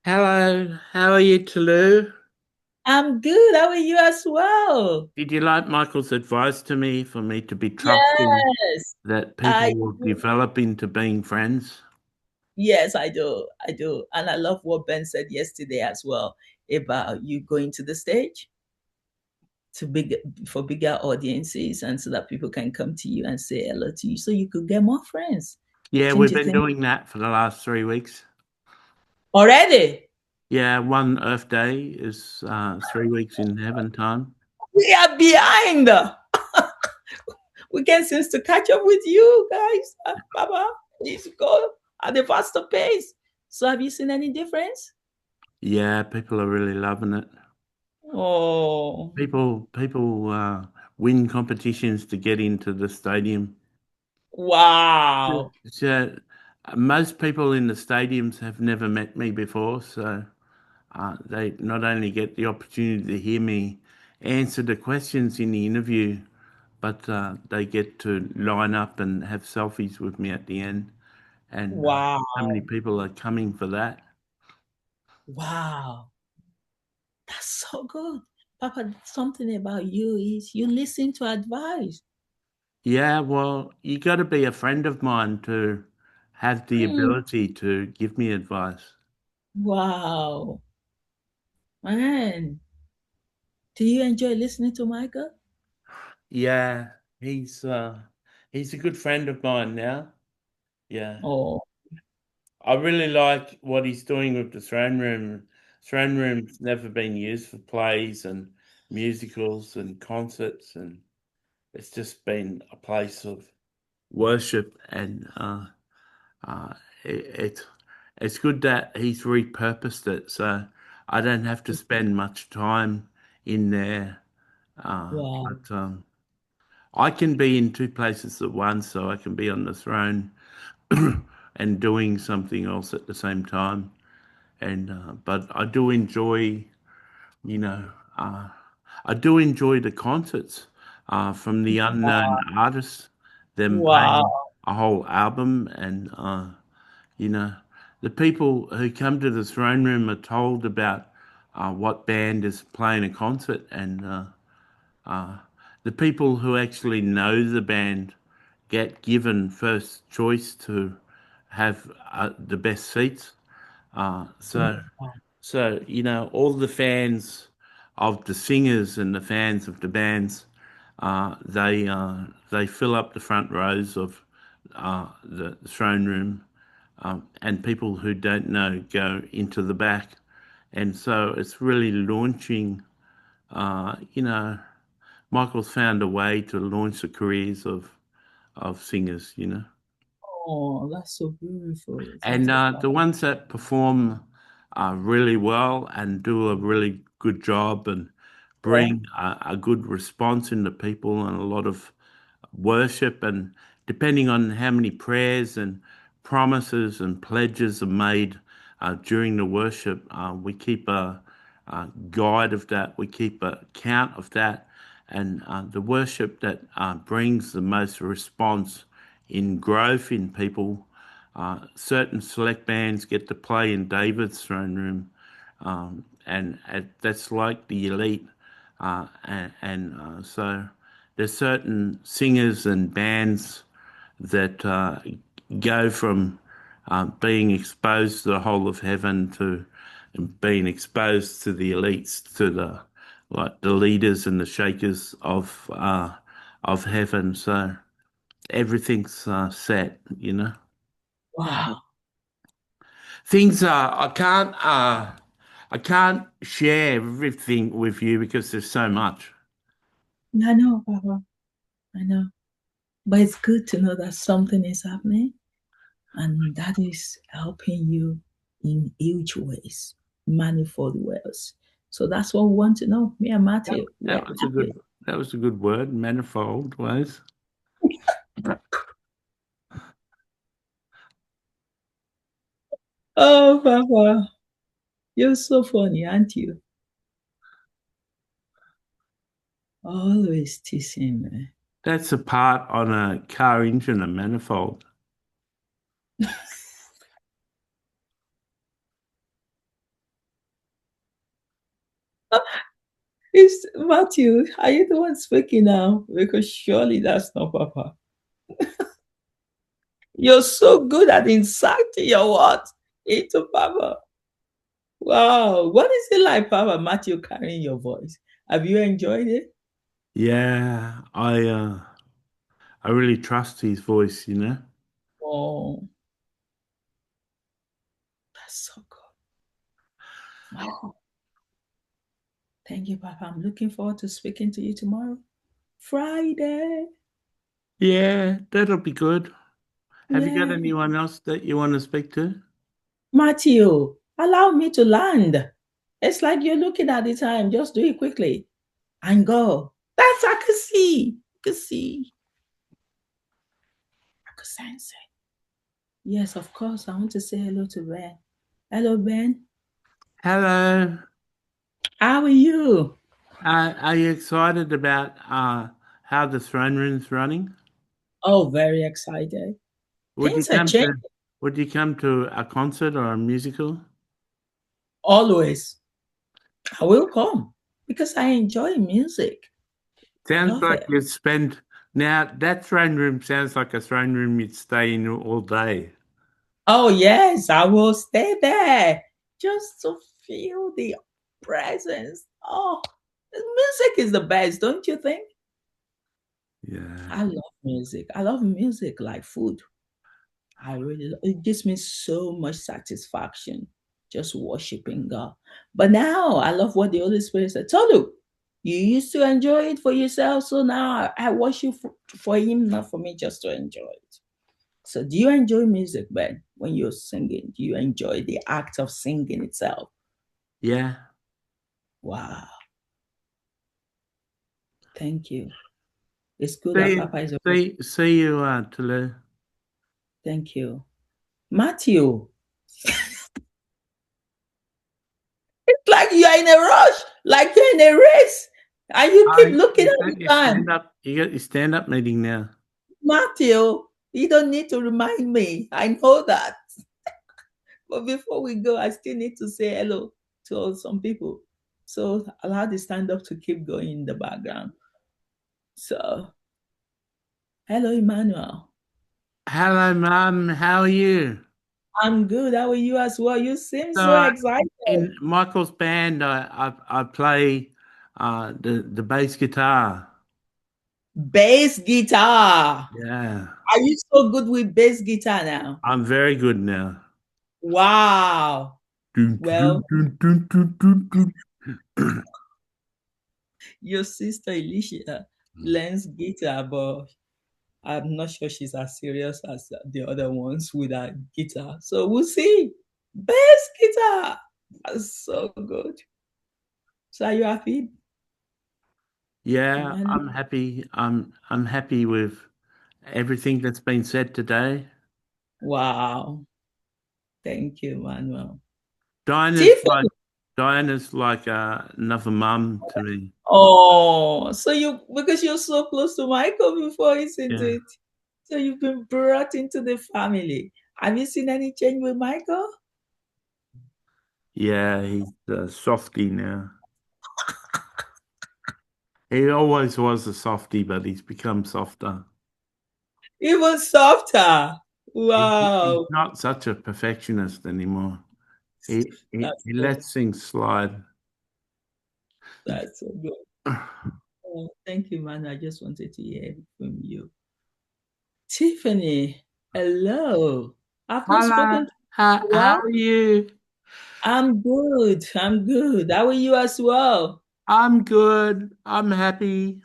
Hello, how are you, Tolu? I'm good. How are you as well? Did you like Michael's advice to me for me to be trusting Yes, that I people will do. develop into being friends? Yes, I do. I do. And I love what Ben said yesterday as well about you going to the stage to big for bigger audiences and so that people can come to you and say hello to you so you could get more friends. Yeah, Don't we've you been think? doing that for the last 3 weeks. Already? Yeah, one Earth Day is 3 weeks in heaven time. We are behind. We can seem to catch up with you guys. Papa, please go at the faster pace. So have you seen any difference? Yeah, people are really loving it. Oh, People win competitions to get into the stadium. wow. So most people in the stadiums have never met me before, so they not only get the opportunity to hear me answer the questions in the interview, but they get to line up and have selfies with me at the end. And Wow. so many people are coming for that. Wow. That's so good. Papa, something about you is you listen to advice. Yeah, well, you got to be a friend of mine to have the Mm, ability to give me advice. wow. Man, do you enjoy listening to Michael? Yeah, he's a good friend of mine now. Yeah. Oh, I really like what he's doing with the throne room. Throne room's never been used for plays and musicals and concerts, and it's just been a place of worship. And uh, it, it it's good that he's repurposed it, so I don't have to spend much time in there. wow. But I can be in two places at once, so I can be on the throne and doing something else at the same time. And but I do enjoy, you know, uh, I do enjoy the concerts from the unknown artists, them Wow. playing a whole album, and you know, the people who come to the throne room are told about what band is playing a concert, and uh, the people who actually know the band get given first choice to have the best seats. Uh, so Wow. so, all the fans of the singers and the fans of the bands, they fill up the front rows of the throne room, and people who don't know go into the back. And so it's really launching, uh, you know, Michael's found a way to launch the careers of singers. Oh, that's so beautiful. That's And so the ones that perform really well and do a really good job and yeah. bring a good response into people and a lot of worship, and depending on how many prayers and promises and pledges are made during the worship, we keep a guide of that, we keep a count of that, and the worship that brings the most response in growth in people. Certain select bands get to play in David's throne room, and that's like the elite. And so there's certain singers and bands that go from being exposed to the whole of heaven to being exposed to the elites, to the like the leaders and the shakers of heaven. So everything's set. Wow. Things are I can't share everything with you because there's so much. I know, Papa. I know. But it's good to know that something is happening and that is helping you in huge ways, manifold ways. So that's what we want to know. Me and That, Matthew, we're that was a happy. good word, manifold ways. Oh, Papa, you're so funny, aren't you? Always teasing me. That's a part on a car engine, a manifold. It's Matthew. Are you the one speaking now? Because surely that's not Papa. You're so good at inserting your what into Papa. Wow. What is it like, Papa Matthew, carrying your voice? Have you enjoyed it? Yeah, I really trust his voice. Oh, that's so good. Wow. Thank you, Papa. I'm looking forward to speaking to you tomorrow. Friday. Yeah, that'll be good. Have you got Yeah. anyone else that you want to speak to? Matthew, allow me to land. It's like you're looking at the time. Just do it quickly and go. That's I can see. I can see. I can sense it. Yes, of course. I want to say hello to Ben. Hello, Ben. Hello. How are you? Are you excited about how the throne room's running? Oh, very excited. Would you Things are come changing to Would you come to a concert or a musical? always. I will come because I enjoy music. I Sounds love like it. you've spent now that throne room sounds like a throne room you'd stay in all day. Oh, yes, I will stay there just to feel the presence. Oh, music is the best, don't you think? Yeah. I love music. I love music like food. It gives me so much satisfaction just worshiping God. But now I love what the Holy Spirit said. Tolu, you used to enjoy it for yourself, so now I worship for Him, not for me just to enjoy it. So, do you enjoy music, Ben, when you're singing? Do you enjoy the act of singing itself? Yeah. Wow, thank you. It's good that See Papa is okay. see you Tolu. Thank you. Matthew, it's like you're in a rush, like you're in a race, and you keep looking You at got the your time. stand up you got your stand up meeting now. Matthew, you don't need to remind me. I know that. But before we go, I still need to say hello to some people. So allow the stand up to keep going in the background. So, hello, Emmanuel. Hello, Mum. How are you? I'm good. How are you as well? You seem So so excited. in Michael's band, I play the bass guitar. Bass guitar. Yeah, Are you so good with bass guitar now? I'm very good now. Wow. Dun, Well, dun, dun, dun, dun, dun, dun. your sister Alicia learns guitar, but I'm not sure she's as serious as the other ones with her guitar. So we'll see. Bass guitar. That's so good. So are you happy? Yeah, Emmanuel? I'm happy. I'm happy with everything that's been said today. Wow. Thank you, Manuel. Diana's like Tiffany. Diana's like another mum to me. Oh, so you because you're so close to Michael before, isn't Yeah, it? So you've been brought into the family. Have you seen any change with Michael? yeah, he's a softie now. He always was a softie, but he's become softer. Even softer. He's Wow. not such a perfectionist anymore. That's He so, lets things slide. that's so good. Oh, thank you, man. I just wanted to hear it from you. Tiffany, hello. I've not Hello, spoken to you in a how while. are you? I'm good. I'm good. How are you as well? I'm good. I'm happy.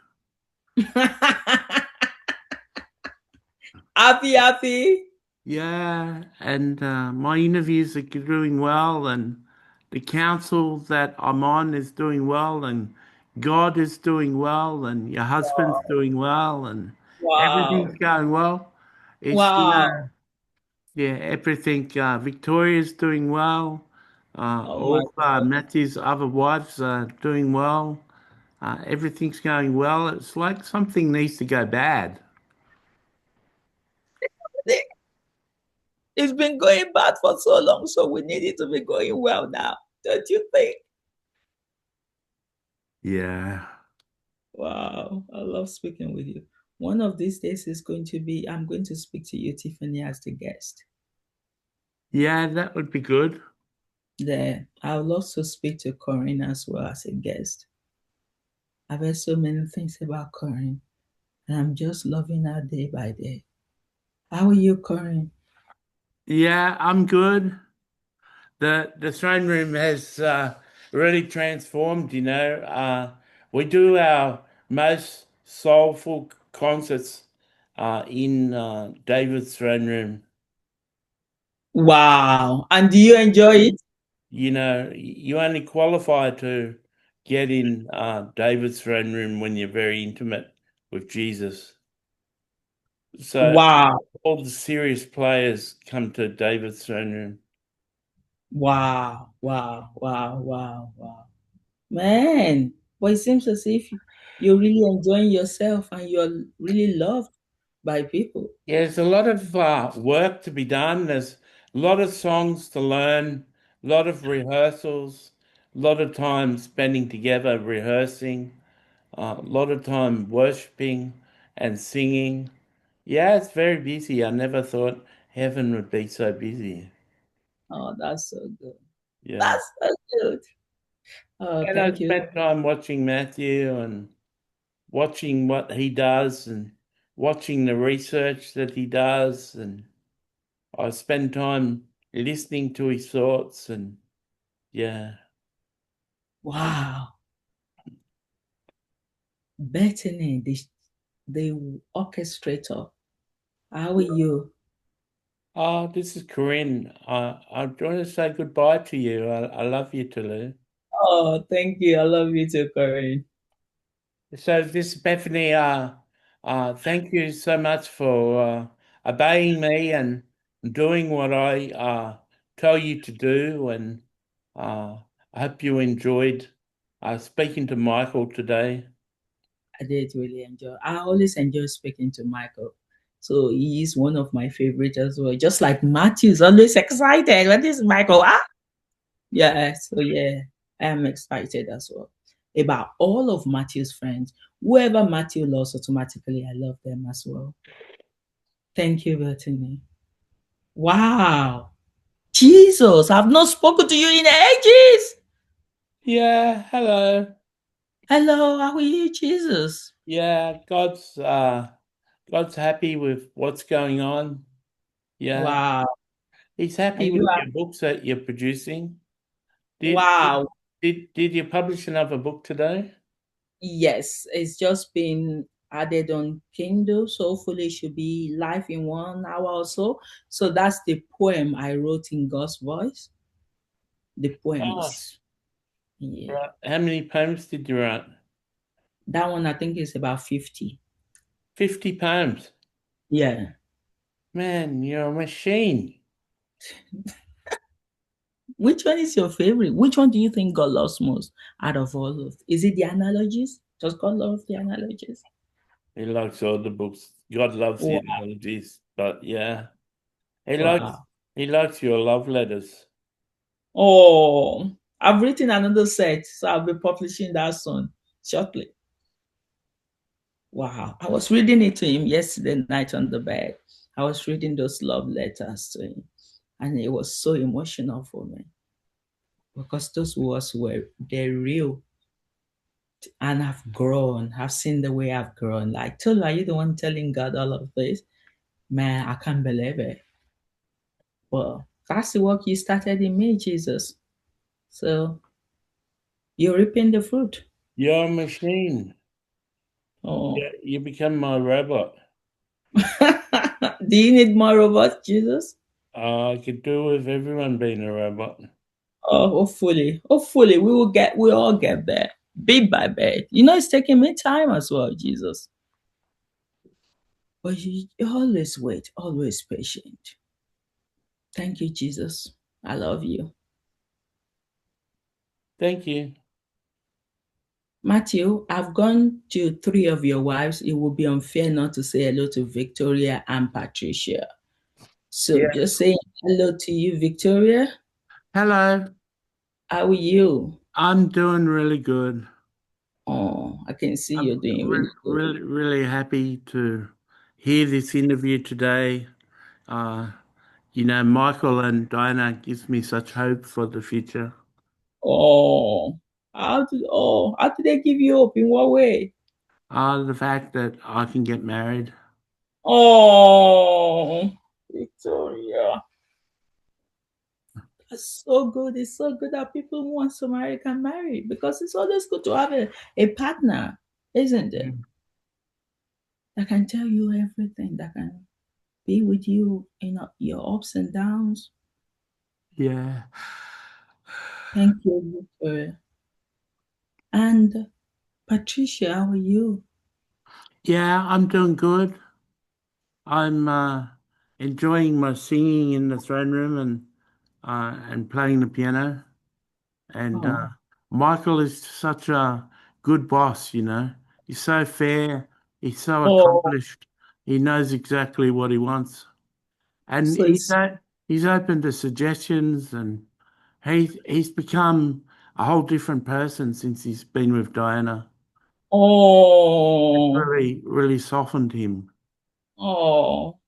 Happy, happy. Yeah, and my interviews are doing well, and the council that I'm on is doing well, and God is doing well, and your husband's doing well, and everything's Wow. going well. It's Wow. yeah, everything. Victoria's doing well. Oh my All God. Matthew's other wives are doing well. Everything's going well. It's like something needs to go bad. It's been going bad for so long, so we need it to be going well now. Don't you think? Yeah. Wow. I love speaking with you. One of these days is going to be, I'm going to speak to you, Tiffany, as the guest. Yeah, that would be good. There. I would love to speak to Corinne as well as a guest. I've heard so many things about Corinne, and I'm just loving her day by day. How are you, Corinne? Yeah, I'm good. The throne room has really transformed. We do our most soulful concerts in David's throne room. Wow. And do you enjoy it? You only qualify to get in David's throne room when you're very intimate with Jesus. So Wow. all the serious players come to David's throne room. Wow. Wow. Wow. Wow. Wow. Man, but it seems as if you're really enjoying yourself and you're really loved by people. Yeah, there's a lot of work to be done. There's a lot of songs to learn, a lot of rehearsals, a lot of time spending together rehearsing, a lot of time worshiping and singing. Yeah, it's very busy. I never thought heaven would be so busy. Oh, that's so good. Yeah. That's so good. Oh, And I thank you. spent time watching Matthew and watching what he does and watching the research that he does. And I spend time listening to his thoughts and yeah. Wow. Bethany, the orchestrator. How are you? Oh, this is Corinne. I want to say goodbye to you. I love you, Tolu. Oh, thank you. I love you too, Corinne. So this is Bethany. Thank you so much for obeying me and doing what I tell you to do. And I hope you enjoyed speaking to Michael today. I did really enjoy. I always enjoy speaking to Michael. So he's one of my favorites as well. Just like Matthew's always excited when this is Michael. Ah, yeah. So yeah, I am excited as well about all of Matthew's friends. Whoever Matthew loves, automatically I love them as well. Thank you, Bertini. Wow. Jesus, I've not spoken to you in ages. Yeah, hello. Hello, how are you, Jesus? Yeah, God's happy with what's going on. Yeah, Wow. He's happy And you with are your books that you're producing. Did wow. did you publish another book today? Yes, it's just been added on Kindle, so hopefully it should be live in 1 hour or so. So that's the poem I wrote in God's voice. The poems. Nice. Yeah. Right. How many poems did you write? That one I think is about 50. 50 poems. Yeah. Man, you're a machine. Which one is your favorite? Which one do you think God loves most out of all of? Is it the analogies? Does God love the analogies? He likes all the books. God loves the Wow. analogies, but yeah, he likes Wow. he likes your love letters. Oh, I've written another set, so I'll be publishing that soon, shortly. Wow. I was reading it to him yesterday night on the bed. I was reading those love letters to him, and it was so emotional for me because those words they're real, and I've grown. I've seen the way I've grown. Like, Tolu, are you the one telling God all of this? Man, I can't believe it. Well, that's the work you started in me, Jesus. So you're reaping the fruit. You're a machine. Oh. Yeah, you become my robot. Do you need more robots, Jesus? I could do with everyone being a robot. Oh, hopefully, we all get there, bit by bit. You know, it's taking me time as well, Jesus. But you always wait, always patient. Thank you, Jesus. I love you. Thank you. Matthew, I've gone to three of your wives. It would be unfair not to say hello to Victoria and Patricia. So Yeah. just saying hello to you, Victoria. Hello. How are you? I'm doing really good. Oh, I can see I'm you're doing really good. really happy to hear this interview today. Uh, Michael and Diana gives me such hope for the future. How did they give you hope? In what way? The fact that I can get married. Oh, Victoria. It's so good. It's so good that people who want to marry can marry because it's always good to have a partner, isn't it? Mm. That can tell you everything, that can be with you in your ups and downs. Yeah. Thank you, Victoria. And Patricia, how are you? Yeah, I'm doing good. I'm enjoying my singing in the throne room and playing the piano. And Oh, Michael is such a good boss, you know. He's so fair. He's so oh, accomplished. He knows exactly what he wants, and so it's he's open to suggestions. And he's become a whole different person since he's been with Diana. It's oh, really softened him. oh.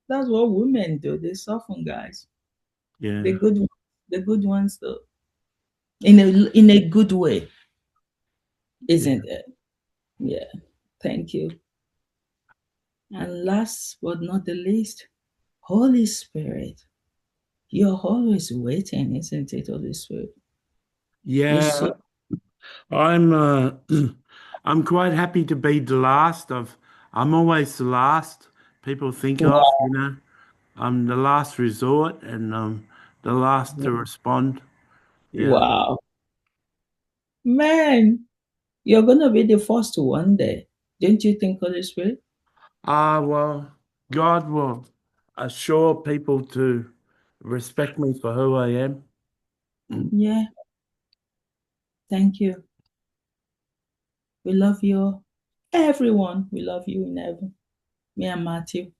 That's what women do. They soften guys. The Yeah, good, the good ones, though, in a good way, yeah, isn't it? Yeah. Thank you. And last but not the least, Holy Spirit. You're always waiting, isn't it, Holy Spirit? You're yeah. so I'm I'm quite happy to be the last of. I'm always the last people think of, wow. you know. I'm the last resort and the last to respond. Yeah. Wow. Man, you're gonna be the first one day. Don't you think, Holy Spirit? Well, God will assure people to respect me for who I am. Yeah. Thank you. We love you. Everyone, we love you in heaven. Me and Matthew.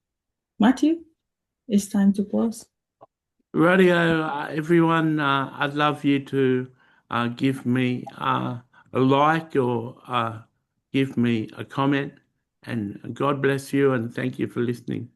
Matthew, it's time to pause. Radio, everyone, I'd love you to give me a like or give me a comment. And God bless you and thank you for listening.